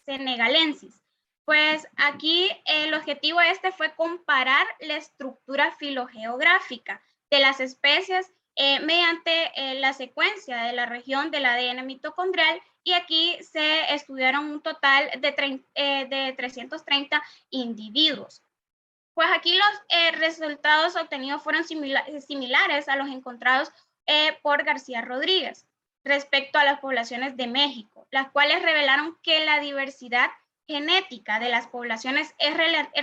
senegalensis. Pues aquí el objetivo fue comparar la estructura filogeográfica de las especies mediante la secuencia de la región del ADN mitocondrial, y aquí se estudiaron un total de 330 individuos. Pues aquí los resultados obtenidos fueron similares a los encontrados por García Rodríguez respecto a las poblaciones de México, las cuales revelaron que la diversidad genética de las poblaciones es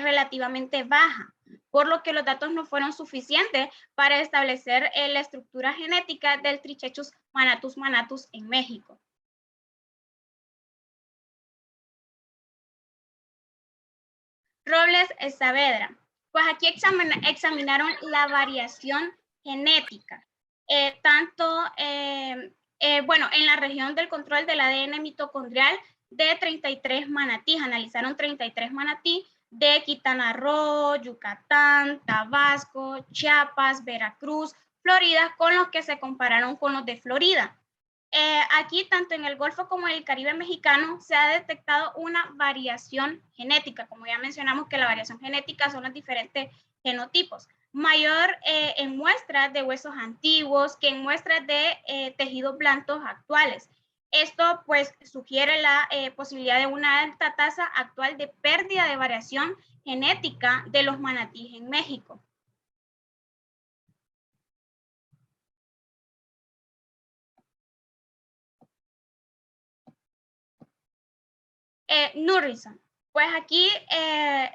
relativamente baja, por lo que los datos no fueron suficientes para establecer la estructura genética del Trichechus manatus manatus en México. Robles Saavedra. Pues aquí examinaron la variación genética, tanto en la región del control del ADN mitocondrial de 33 manatíes. Analizaron 33 manatíes de Quintana Roo, Yucatán, Tabasco, Chiapas, Veracruz, Florida, con los que se compararon con los de Florida. Aquí, tanto en el Golfo como en el Caribe mexicano, se ha detectado una variación genética. Como ya mencionamos que la variación genética son los diferentes genotipos. Mayor en muestras de huesos antiguos que en muestras de tejidos blandos actuales. Esto pues sugiere la posibilidad de una alta tasa actual de pérdida de variación genética de los manatíes en México. Nurrison. Pues aquí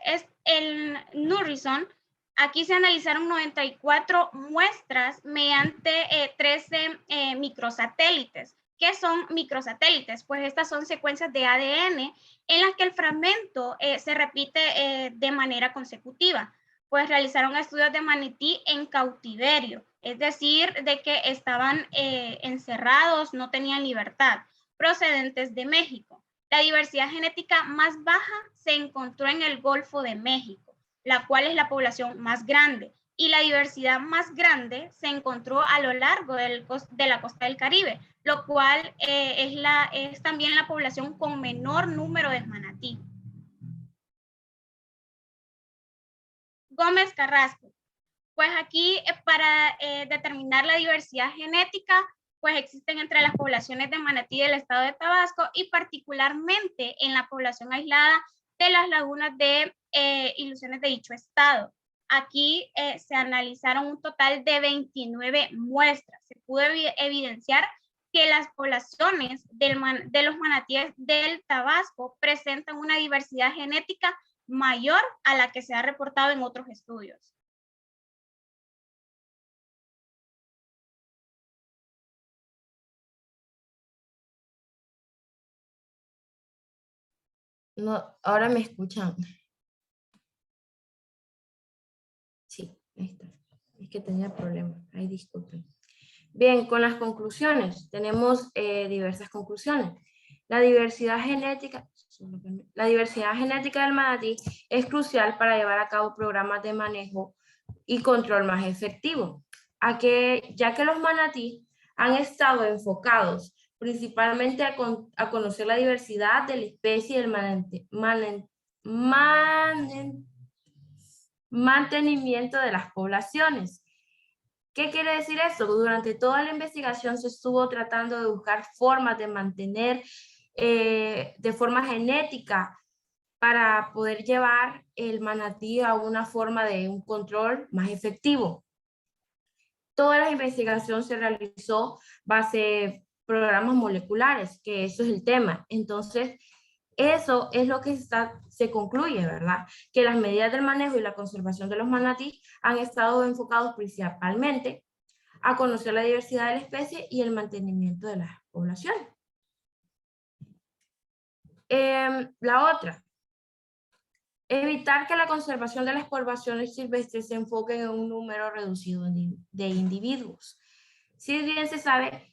es el Nurrison. Aquí se analizaron 94 muestras mediante 13 microsatélites. ¿Qué son microsatélites? Pues estas son secuencias de ADN en las que el fragmento se repite de manera consecutiva. Pues realizaron estudios de manatí en cautiverio, es decir, de que estaban encerrados, no tenían libertad, procedentes de México. La diversidad genética más baja se encontró en el Golfo de México, la cual es la población más grande, y la diversidad más grande se encontró a lo largo de la costa del Caribe, lo cual es también la población con menor número de manatí. Gómez Carrasco. Pues aquí para determinar la diversidad genética, pues existen entre las poblaciones de manatí del estado de Tabasco y particularmente en la población aislada de las lagunas de Ilusiones de dicho estado. Aquí se analizaron un total de 29 muestras. Se pudo evidenciar que las poblaciones de los manatíes del Tabasco presentan una diversidad genética mayor a la que se ha reportado en otros estudios. No, ahora me escuchan. Sí, ahí está. Es que tenía problemas. Ahí disculpen. Bien, con las conclusiones. Tenemos diversas conclusiones. La diversidad genética del manatí es crucial para llevar a cabo programas de manejo y control más efectivos, ya que los manatí han estado enfocados principalmente a conocer la diversidad de la especie y el mantenimiento de las poblaciones. ¿Qué quiere decir esto? Durante toda la investigación se estuvo tratando de buscar formas de mantener de forma genética para poder llevar el manatí a una forma de un control más efectivo. Toda la investigación se realizó base programas moleculares, que eso es el tema. Entonces, eso es lo que se concluye, ¿verdad? Que las medidas del manejo y la conservación de los manatí han estado enfocados principalmente a conocer la diversidad de la especie y el mantenimiento de las poblaciones. La otra, evitar que la conservación de las poblaciones silvestres se enfoque en un número reducido de individuos. Si bien se sabe,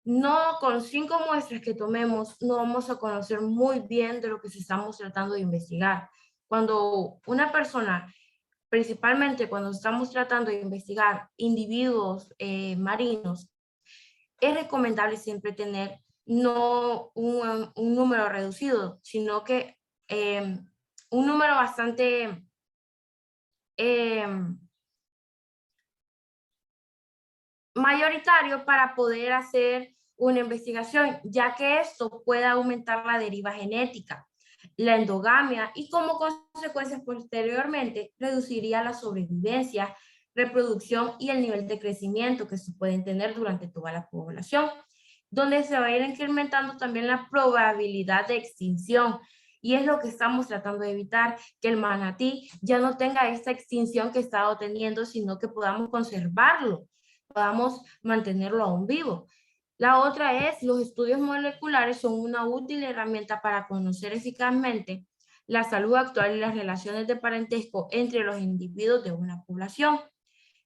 no con 5 muestras que tomemos, no vamos a conocer muy bien de lo que estamos tratando de investigar. Cuando una persona, principalmente cuando estamos tratando de investigar individuos marinos, es recomendable siempre tener no un número reducido, sino que un número bastante mayoritario para poder hacer una investigación, ya que esto puede aumentar la deriva genética, la endogamia y como consecuencia posteriormente reduciría la sobrevivencia, reproducción y el nivel de crecimiento que se pueden tener durante toda la población, donde se va a ir incrementando también la probabilidad de extinción. Y es lo que estamos tratando de evitar, que el manatí ya no tenga esta extinción que ha estado teniendo, sino que podamos conservarlo, podamos mantenerlo aún vivo. La otra es, los estudios moleculares son una útil herramienta para conocer eficazmente la salud actual y las relaciones de parentesco entre los individuos de una población.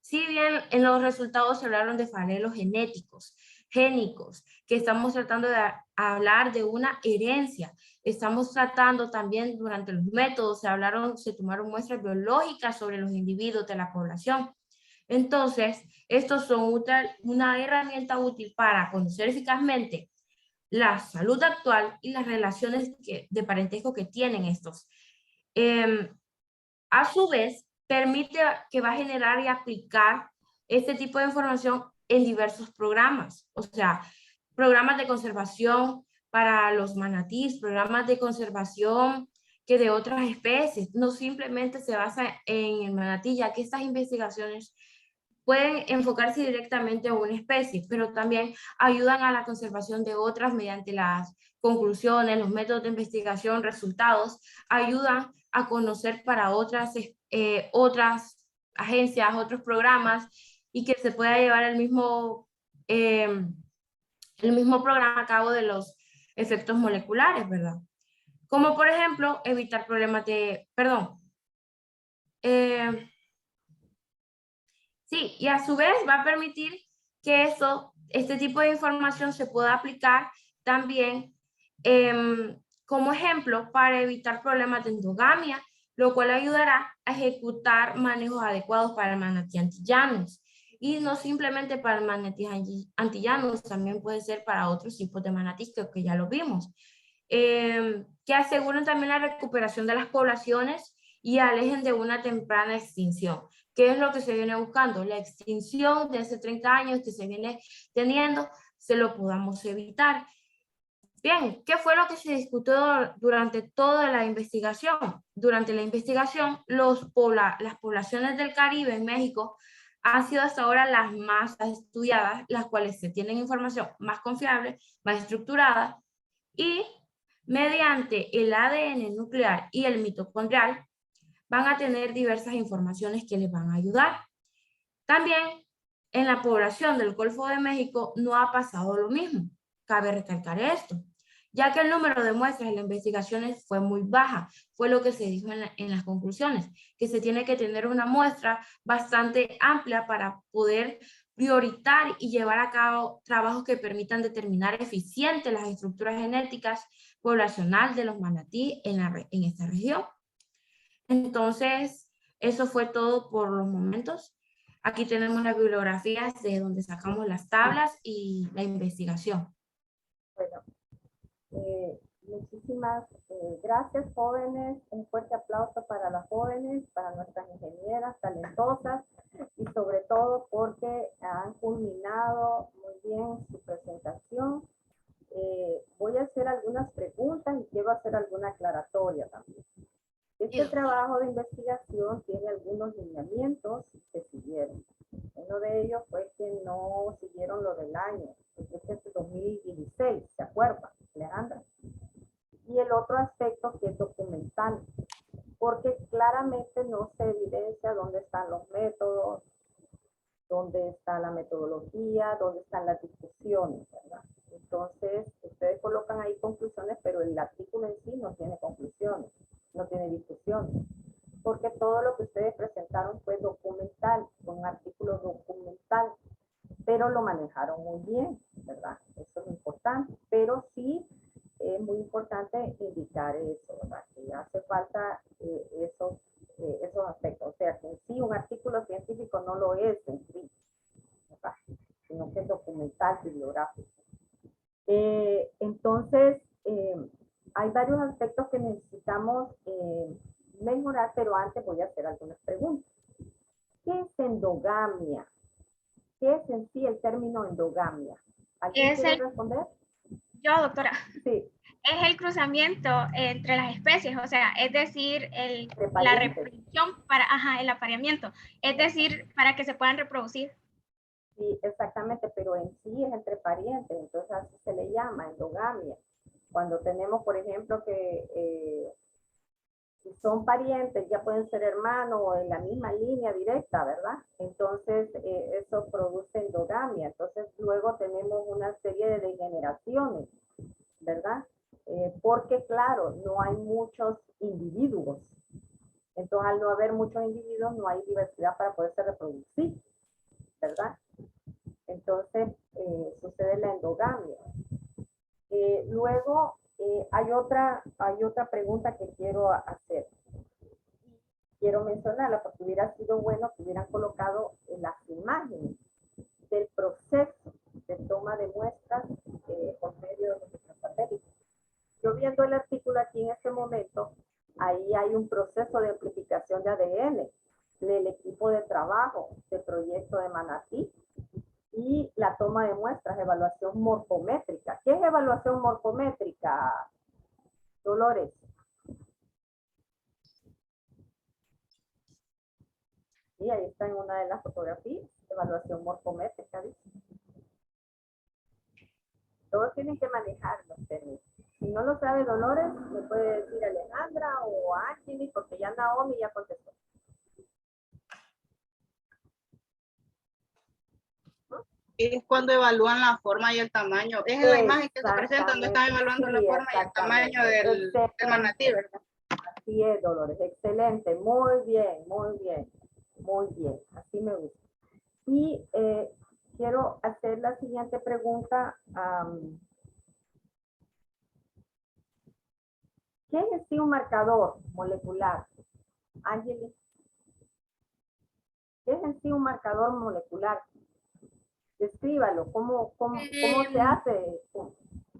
Si bien en los resultados se hablaron de falelos genéticos, génicos, que estamos tratando de hablar de una herencia. Estamos tratando también durante los métodos, se tomaron muestras biológicas sobre los individuos de la población. Entonces, estos son una herramienta útil para conocer eficazmente la salud actual y las relaciones de parentesco que tienen estos. A su vez, permite que va a generar y aplicar este tipo de información en diversos programas, o sea, programas de conservación para los manatíes, programas de conservación que de otras especies, no simplemente se basa en el manatí, ya que estas investigaciones pueden enfocarse directamente a una especie, pero también ayudan a la conservación de otras mediante las conclusiones, los métodos de investigación, resultados, ayudan a conocer para otras agencias, otros programas, y que se pueda llevar el mismo programa a cabo de los efectos moleculares, ¿verdad? Como por ejemplo, evitar problemas de, sí, y a su vez va a permitir que este tipo de información se pueda aplicar también como ejemplo para evitar problemas de endogamia, lo cual ayudará a ejecutar manejos adecuados para el manatí antillanos. Y no simplemente para el manatí antillanos, también puede ser para otros tipos de manatí que ya lo vimos. Que aseguren también la recuperación de las poblaciones y alejen de una temprana extinción. ¿Qué es lo que se viene buscando? La extinción de hace 30 años que se viene teniendo, se lo podamos evitar. Bien, ¿qué fue lo que se discutió durante toda la investigación? Durante la investigación, las poblaciones del Caribe en México han sido hasta ahora las más estudiadas, las cuales se tienen información más confiable, más estructurada, y mediante el ADN nuclear y el mitocondrial van a tener diversas informaciones que les van a ayudar. También en la población del Golfo de México no ha pasado lo mismo. Cabe recalcar esto, ya que el número de muestras en las investigaciones fue muy baja. Fue lo que se dijo en las conclusiones, que se tiene que tener una muestra bastante amplia para poder priorizar y llevar a cabo trabajos que permitan determinar eficiente las estructuras genéticas poblacional de los manatí en esta región. Entonces, eso fue todo por los momentos. Aquí tenemos las bibliografías de donde sacamos las tablas y la investigación. Bueno, muchísimas gracias, jóvenes. Un fuerte aplauso para las jóvenes, para nuestras ingenieras talentosas y sobre todo porque han culminado muy bien su presentación. Voy a hacer algunas preguntas y quiero hacer alguna aclaratoria también. Este trabajo de investigación tiene algunos lineamientos que siguieron. Uno de ellos fue que no siguieron lo del año, este es 2016, ¿se acuerdan, Alejandra? Y el otro aspecto que es documental, porque claramente no se evidencia dónde están los métodos, dónde está la metodología, dónde están las discusiones, ¿verdad? Entonces, ustedes colocan ahí conclusiones, pero el artículo en sí no tiene conclusiones, no tiene discusiones, porque todo lo que ustedes presentaron fue documental, fue un artículo documental, pero lo manejaron muy bien, ¿verdad? Eso es importante, pero sí es muy importante indicar eso, ¿verdad? Que hace falta esos aspectos, o sea, que en sí un artículo científico no lo es en sí, ¿verdad? Sino que es documental, bibliográfico. Entonces, hay varios aspectos que necesitamos mejorar, pero antes voy a hacer algunas preguntas. ¿Qué es endogamia? ¿Qué es en sí el término endogamia? ¿Alguien quiere responder? Yo, doctora. Sí. Es el cruzamiento entre las especies, o sea, es decir, la reproducción para, el apareamiento, es decir, para que se puedan reproducir. Sí, exactamente, pero en sí es entre parientes, entonces así se le llama endogamia. Cuando tenemos, por ejemplo, que si son parientes, ya pueden ser hermanos o en la misma línea directa, ¿verdad? Entonces, eso produce endogamia. Entonces, luego tenemos una serie de degeneraciones, ¿verdad? Porque, claro, no hay muchos individuos. Entonces, al no haber muchos individuos, no hay diversidad para poderse reproducir, ¿verdad? Entonces, sucede la endogamia. Luego, hay otra pregunta que quiero hacer. Quiero mencionarla porque hubiera sido bueno que hubieran colocado las imágenes del proceso de toma de muestras por medio de nuestros satélites. Yo viendo el artículo aquí en este momento, ahí hay un proceso de amplificación de ADN del equipo de trabajo del proyecto de Manatí y la toma de muestras, evaluación morfométrica. ¿Qué es evaluación morfométrica, Dolores? Sí, ahí está en una de las fotografías, evaluación morfométrica, dice. Todos tienen que manejar los términos. Si no lo sabe Dolores, me puede decir Alejandra o Ángel, porque ya Naomi ya contestó. Es cuando evalúan la forma y el tamaño. Es en la imagen que se presenta donde están evaluando la forma y el tamaño del manatí, ¿verdad? Así es, Dolores. Excelente. Muy bien, muy bien. Muy bien. Así me gusta. Y quiero hacer la siguiente pregunta. ¿Qué es en sí un marcador molecular? Ángeles. ¿Qué es en sí un marcador molecular? Descríbalo, ¿cómo se hace?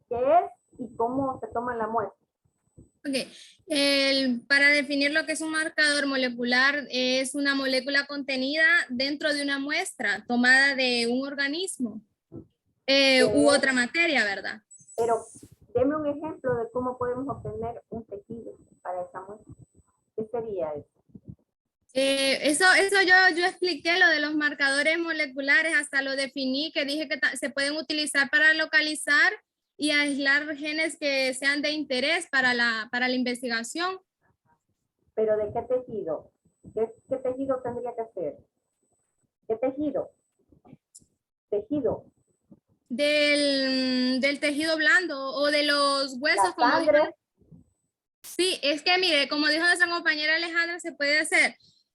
¿Qué es y cómo se toma la muestra? Ok, para definir lo que es un marcador molecular, es una molécula contenida dentro de una muestra tomada de un organismo u otra materia, ¿verdad? Pero deme un ejemplo de cómo podemos obtener un tejido para esa muestra. ¿Qué sería eso? Eso yo expliqué lo de los marcadores moleculares, hasta lo definí, que dije que se pueden utilizar para localizar y aislar genes que sean de interés para la investigación. ¿Pero de qué tejido? ¿Qué tejido tendría que ser? ¿Qué tejido? Tejido. Del tejido blando o de los huesos. La sangre. Sí, es que mire, como dijo nuestra compañera Alejandra, se puede hacer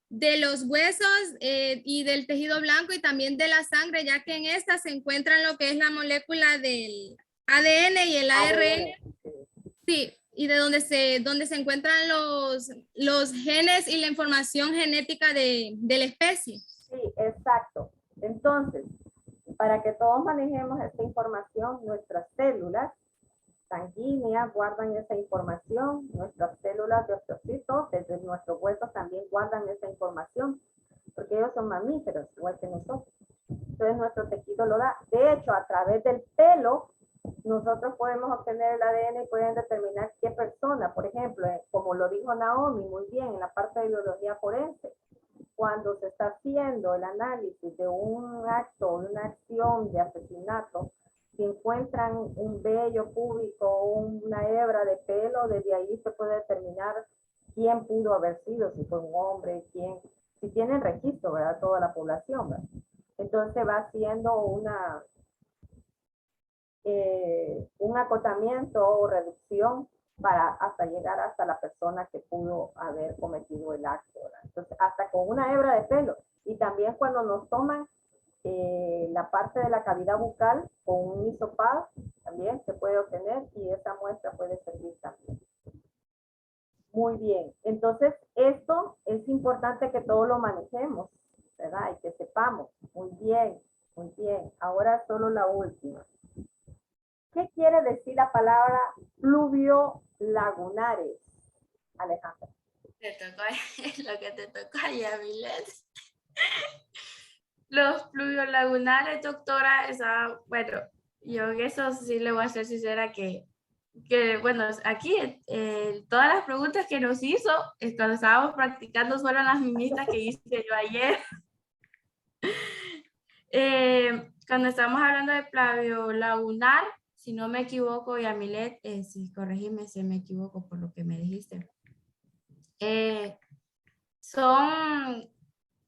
de los huesos y del tejido blanco y también de la sangre, ya que en esta se encuentran lo que es la molécula del ADN y el ARN. Sí, y de donde se encuentran los genes y la información genética de la especie. Sí, exacto. Entonces, para que todos manejemos esta información, nuestras células sanguíneas guardan esa información, nuestras células de osteocitos, desde nuestros huesos también guardan esa información, porque ellos son mamíferos, igual que nosotros. Entonces nuestro tejido lo da. De hecho, a través del pelo, nosotros podemos obtener el ADN y pueden determinar qué persona, por ejemplo, como lo dijo Naomi muy bien en la parte de biología forense, cuando se está haciendo el análisis de un acto, una acción de asesinato, si encuentran un vello púbico o una hebra de pelo, desde ahí se puede determinar quién pudo haber sido, si fue un hombre, quién, si tienen registro, ¿verdad? Toda la población, ¿verdad? Entonces va haciendo un acotamiento o reducción para hasta llegar hasta la persona que pudo haber cometido el acto, ¿verdad? Entonces, hasta con una hebra de pelo. Y también cuando nos toman la parte de la cavidad bucal con un hisopado, también se puede obtener y esa muestra puede servir también. Muy bien. Entonces, esto es importante que todos lo manejemos, ¿verdad? Y que sepamos. Muy bien, muy bien. Ahora solo la última. ¿Qué quiere decir la palabra pluvio-lagunares, Alejandra? Te tocó lo que te tocó a Yamilet. Los pluviolagunares, doctora, bueno, yo en eso sí le voy a ser sincera que bueno, aquí todas las preguntas que nos hizo cuando estábamos practicando fueron las mismas que hice yo ayer. Cuando estamos hablando de plaviolagunar, si no me equivoco, Yamilet, si corregime si me equivoco por lo que me dijiste. Son,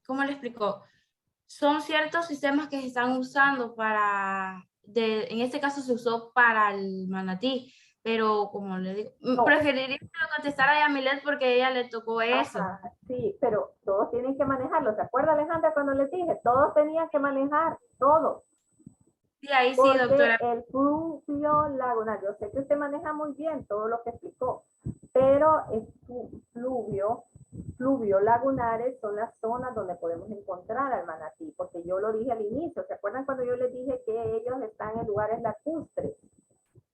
¿cómo le explico? Son ciertos sistemas que se están usando en este caso se usó para el manatí, pero como le digo, no. Preferiría que lo contestara a Yamilet porque a ella le tocó eso. Sí, pero todos tienen que manejarlo. ¿Se acuerda, Alejandra, cuando les dije? Todos tenían que manejar, todos. Sí, ahí sí, Porque doctora. el fluvio lagunar, yo sé que usted maneja muy bien todo lo que explicó, pero el fluvio lagunares son las zonas donde podemos encontrar al manatí, porque yo lo dije al inicio. ¿Se acuerdan cuando yo les dije que ellos están en lugares lacustres?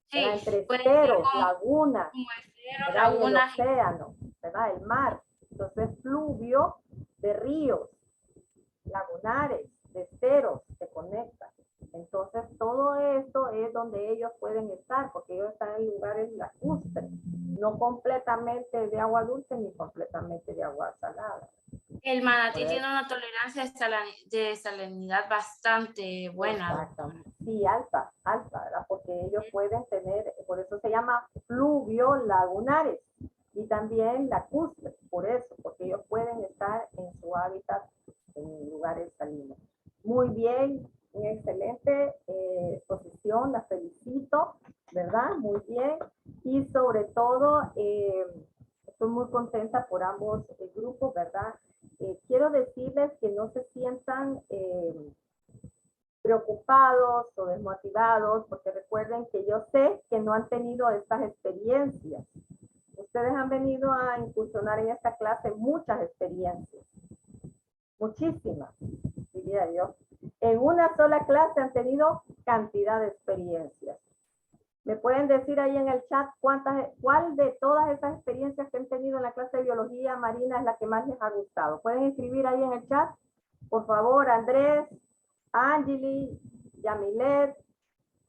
Sí, Entre puede ser esteros, como lagunas, esteros, ¿verdad? Y el lagunas. océano, ¿verdad? El mar. Entonces, fluvio de ríos, lagunares, de esteros, se conectan. Entonces, todo esto es donde ellos pueden estar, porque ellos están en lugares lacustres, no completamente de agua dulce ni completamente de agua salada. El manatí Por tiene eso. una tolerancia de salinidad bastante buena. Exactamente. Sí, alta, ¿verdad? Porque ellos pueden tener, por eso se llama fluvio lagunares, y también lacustres, por eso, porque ellos pueden estar en su hábitat en lugares salinos. Muy bien, una excelente exposición, la felicito, ¿verdad? Muy bien, y sobre todo, estoy muy contenta por ambos grupos, ¿verdad? Quiero decirles que no se sientan preocupados o desmotivados, porque recuerden que yo sé que no han tenido estas experiencias. Ustedes han venido a incursionar en esta clase muchas experiencias, muchísimas, diría yo. En una sola clase han tenido cantidad de experiencias. ¿Me pueden decir ahí en el chat cuál de todas esas experiencias que han tenido en la clase de biología marina es la que más les ha gustado? ¿Pueden escribir ahí en el chat? Por favor, Andrés, Angeli, Yamilet,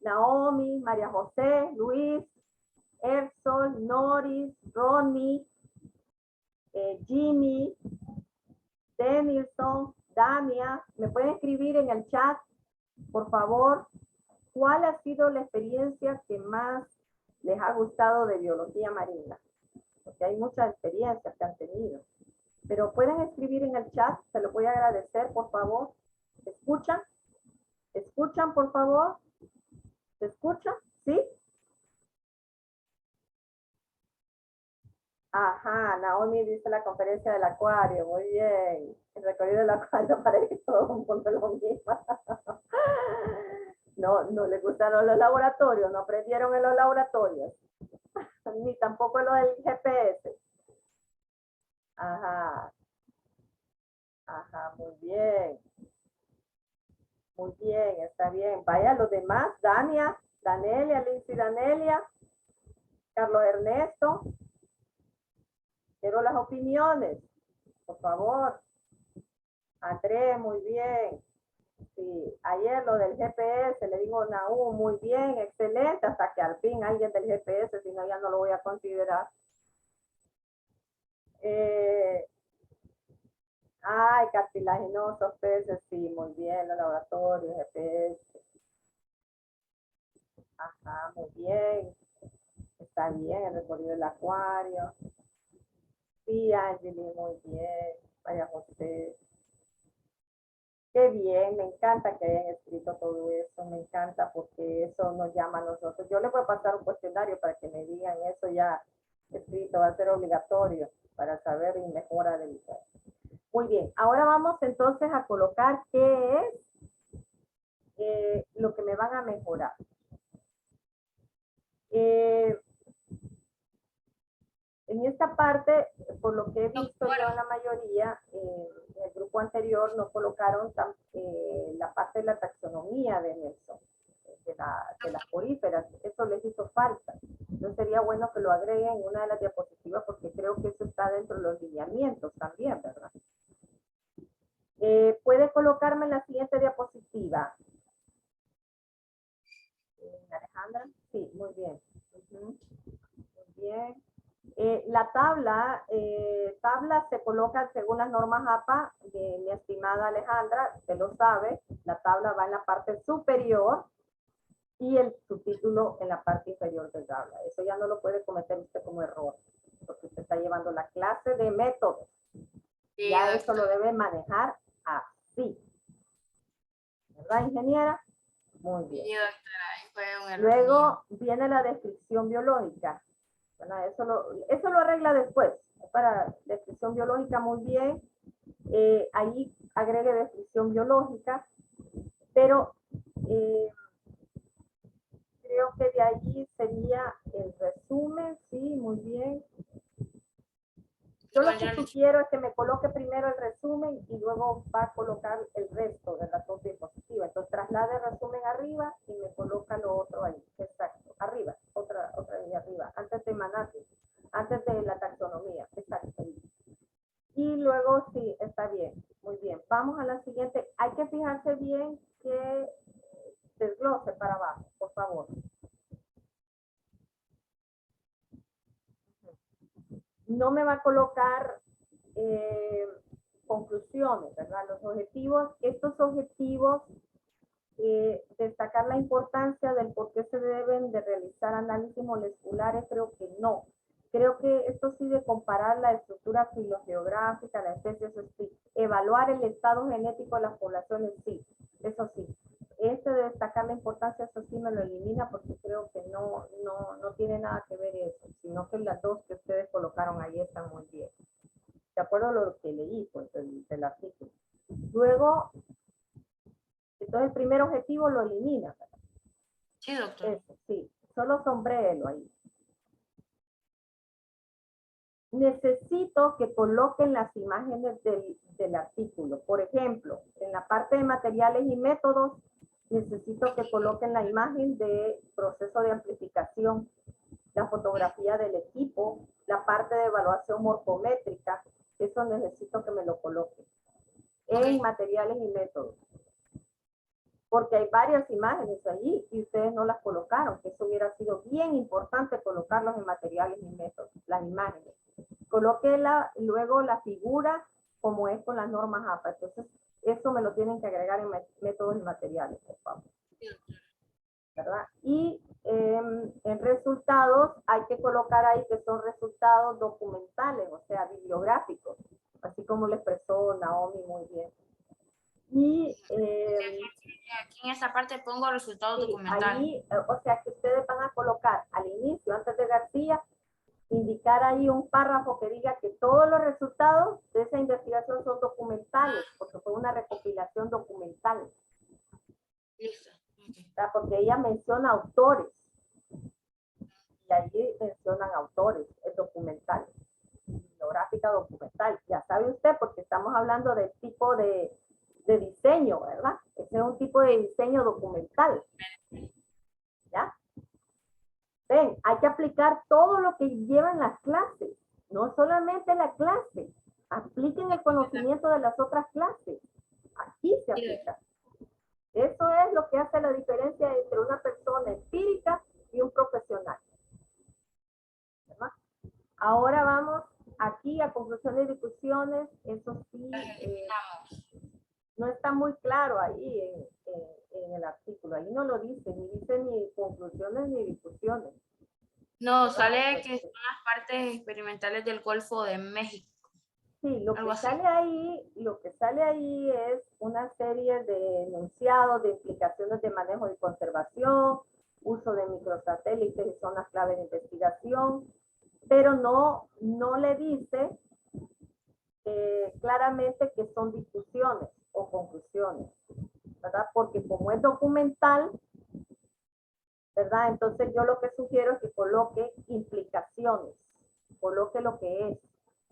Naomi, María José, Luis, Ersol, Noris, Ronnie, Jimmy, Denilson, Dania. ¿Me pueden escribir en el chat, por favor, cuál ha sido la experiencia que más les ha gustado de biología marina? Porque hay muchas experiencias que han tenido. Pero pueden escribir en el chat, se lo voy a agradecer, por favor. ¿Escuchan? ¿Escuchan, por favor? ¿Se escucha? ¿Sí? Ajá, Naomi dice la conferencia del acuario. Muy bien. El recorrido del acuario para que todo un punto lo mismo. No les gustaron los laboratorios, no aprendieron en los laboratorios. Ni tampoco lo del GPS. Ajá. Ajá, muy bien. Muy bien, está bien. Vaya, los demás, Dania, Danelia, Lindsay, Danelia, Carlos Ernesto. Quiero las opiniones, por favor. Andrés, muy bien. Sí, ayer lo del GPS, le digo Naú, muy bien, excelente, hasta que al fin alguien del GPS, si no ya no lo voy a considerar. Ay, cartilaginosos peces, sí, muy bien, los laboratorios, GPS. Ajá, muy bien. Está bien, el recorrido del acuario. Sí, Angeli, muy bien. Vaya José. Qué bien, me encanta que hayan escrito todo eso, me encanta porque eso nos llama a nosotros. Yo les voy a pasar un cuestionario para que me digan eso ya escrito, va a ser obligatorio para saber y mejora del. Muy bien, ahora vamos entonces a colocar qué es lo que me van a mejorar. En esta parte, por lo que he visto yo en la mayoría, en el grupo anterior no colocaron la parte de la taxonomía de Nelson, de las poríferas. Eso les hizo falta. Entonces sería bueno que lo agreguen en una de las diapositivas porque creo que eso está dentro de los lineamientos también, ¿verdad? ¿Puede colocarme en la siguiente diapositiva? Alejandra, sí, muy bien. Muy bien. La tabla se coloca según las normas APA de mi estimada Alejandra, usted lo sabe, la tabla va en la parte superior y el subtítulo en la parte inferior de la tabla. Eso ya no lo puede cometer usted como error, porque usted está llevando la clase de métodos. Sí, ya eso lo debe manejar así. ¿Verdad, ingeniera? Muy bien. Sí, doctora, ahí fue un error. Luego viene la descripción biológica. Bueno, eso lo arregla después. Para descripción biológica, muy bien. Ahí agregue descripción biológica, pero creo que de allí sería el resumen, sí, muy bien. Yo lo que sugiero es que me coloque primero el resumen y luego va a colocar el resto de la dos diapositivas. Entonces traslade el resumen arriba y me coloca lo otro ahí. Exacto, arriba, otra de arriba, antes de Manatí, antes de la taxonomía. Exacto. Y luego sí, está bien, muy bien. Vamos a la siguiente. Hay que fijarse bien que desglose para abajo, por favor. No me va a colocar conclusiones, ¿verdad? Los objetivos, estos objetivos, destacar la importancia del por qué se deben de realizar análisis moleculares, creo que no. Creo que esto sí de comparar la estructura filogeográfica, la especie, eso sí. Evaluar el estado genético de las poblaciones, sí, eso sí. Este de destacar la importancia, eso sí me lo elimina porque creo que no tiene nada que ver eso, sino que las dos que ustedes colocaron ahí están muy bien. De acuerdo a lo que leí pues, del artículo. Luego, entonces el primer objetivo lo elimina, ¿verdad? Sí, doctor. Eso, sí, solo sombréelo ahí. Necesito que coloquen las imágenes del artículo. Por ejemplo, en la parte de materiales y métodos, necesito que coloquen la imagen de proceso de amplificación, la fotografía del equipo, la parte de evaluación morfométrica. Eso necesito que me lo coloquen en materiales y métodos. Porque hay varias imágenes allí y ustedes no las colocaron, que eso hubiera sido bien importante colocarlos en materiales y métodos, las imágenes. Coloque luego la figura como es con las normas APA. Entonces, eso me lo tienen que agregar en métodos y materiales, por favor. ¿Verdad? Y en resultados hay que colocar ahí que son resultados documentales, o sea, bibliográficos, así como lo expresó Naomi muy bien. Y aquí en esta parte pongo resultados documentales. Ahí, o sea que ustedes van a colocar al inicio, antes de García, indicar ahí un párrafo que diga que todos los resultados de esa investigación son documentales, porque fue una recopilación documental. Listo. O sea, porque ella menciona autores. Y allí mencionan autores, es documental, bibliográfica documental. Ya sabe usted, porque estamos hablando del tipo de diseño, ¿verdad? Ese es un tipo de diseño documental. ¿Ya? Ven, hay que aplicar todo lo que llevan las clases, no solamente la clase. Apliquen el conocimiento de las otras clases. Aquí se aplica. Eso es lo que hace la diferencia entre una persona empírica y un profesional. ¿Verdad? Ahora vamos aquí a conclusiones y discusiones. Eso sí, no está muy claro ahí en el artículo. Ahí no lo dice ni conclusiones ni discusiones. No, sale que son las partes experimentales del Golfo de México. Sí, lo que sale ahí es una serie de enunciados de implicaciones de manejo y conservación, uso de microsatélites y zonas clave de investigación, pero no le dice claramente que son discusiones o conclusiones, ¿verdad? Porque como es documental, ¿verdad? Entonces yo lo que sugiero es que coloque implicaciones, coloque lo que es.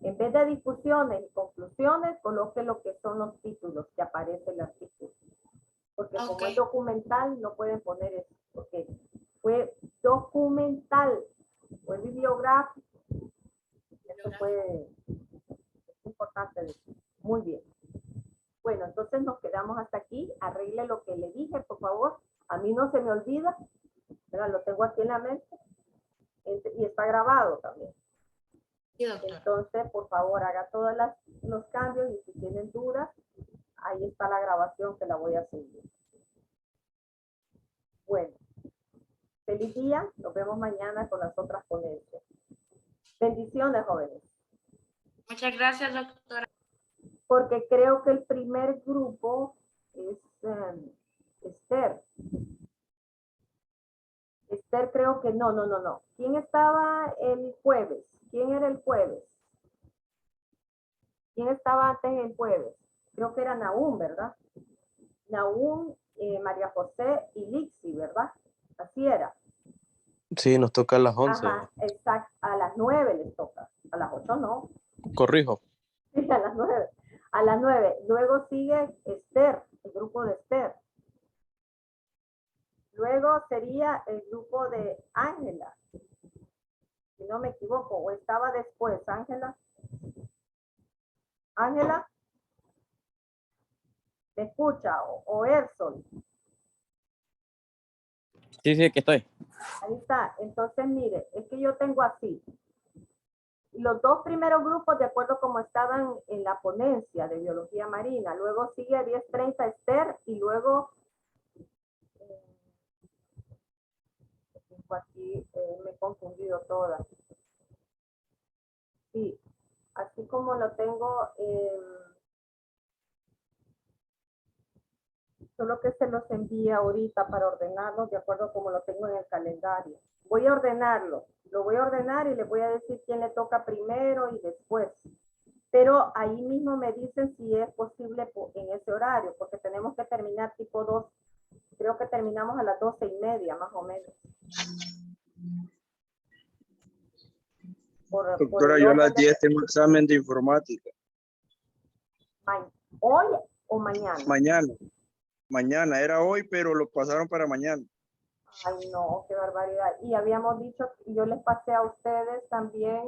En vez de discusiones y conclusiones, coloque lo que son los títulos que aparece en el artículo. Porque como es documental, no pueden poner eso, porque fue documental, fue bibliográfico. Eso fue importante decir. Muy bien. Bueno, entonces nos quedamos hasta aquí. Arregle lo que le dije, por favor. A mí no se me olvida. Pero lo tengo aquí en la mente. Y está grabado también. Sí, doctor. Entonces, por favor, haga todos los cambios y si tienen dudas, ahí está la grabación que la voy a seguir. Bueno, feliz día. Nos vemos mañana con las otras ponencias. Bendiciones, jóvenes. Muchas gracias, doctora. Porque creo que el primer grupo es Esther. Esther creo que no. ¿Quién estaba el jueves? ¿Quién era el jueves? ¿Quién estaba antes el jueves? Creo que era Nahum, ¿verdad? Nahum, María José y Lixi, ¿verdad? Así era. Sí, nos toca a las 11. Ajá, exacto, a las 9 les toca, a las 8 no. Corrijo. Sí, a las 9. A las 9. Luego sigue Esther, el grupo de Esther. Luego sería el grupo de Ángela. Si no me equivoco, o estaba después, Ángela. Ángela, ¿me escucha? O Erson. Sí, sí, que estoy. Ahí está. Entonces, mire, es que yo tengo así. Los dos primeros grupos, de acuerdo como estaban en la ponencia de biología marina. Luego sigue 10:30 Esther y luego aquí me he confundido todas. Sí, así como lo tengo, solo que se los envía ahorita para ordenarlos de acuerdo como lo tengo en el calendario. Voy a ordenarlo, lo voy a ordenar y les voy a decir quién le toca primero y después. Pero ahí mismo me dicen si es posible en ese horario, porque tenemos que terminar tipo 2. Creo que terminamos a las 12:30 más o menos. Doctora, yo a las 10 tengo examen de informática. ¿Hoy o mañana? Mañana. Mañana, era hoy, pero lo pasaron para mañana. Ay, no, qué barbaridad. Y habíamos dicho, yo les pasé a ustedes también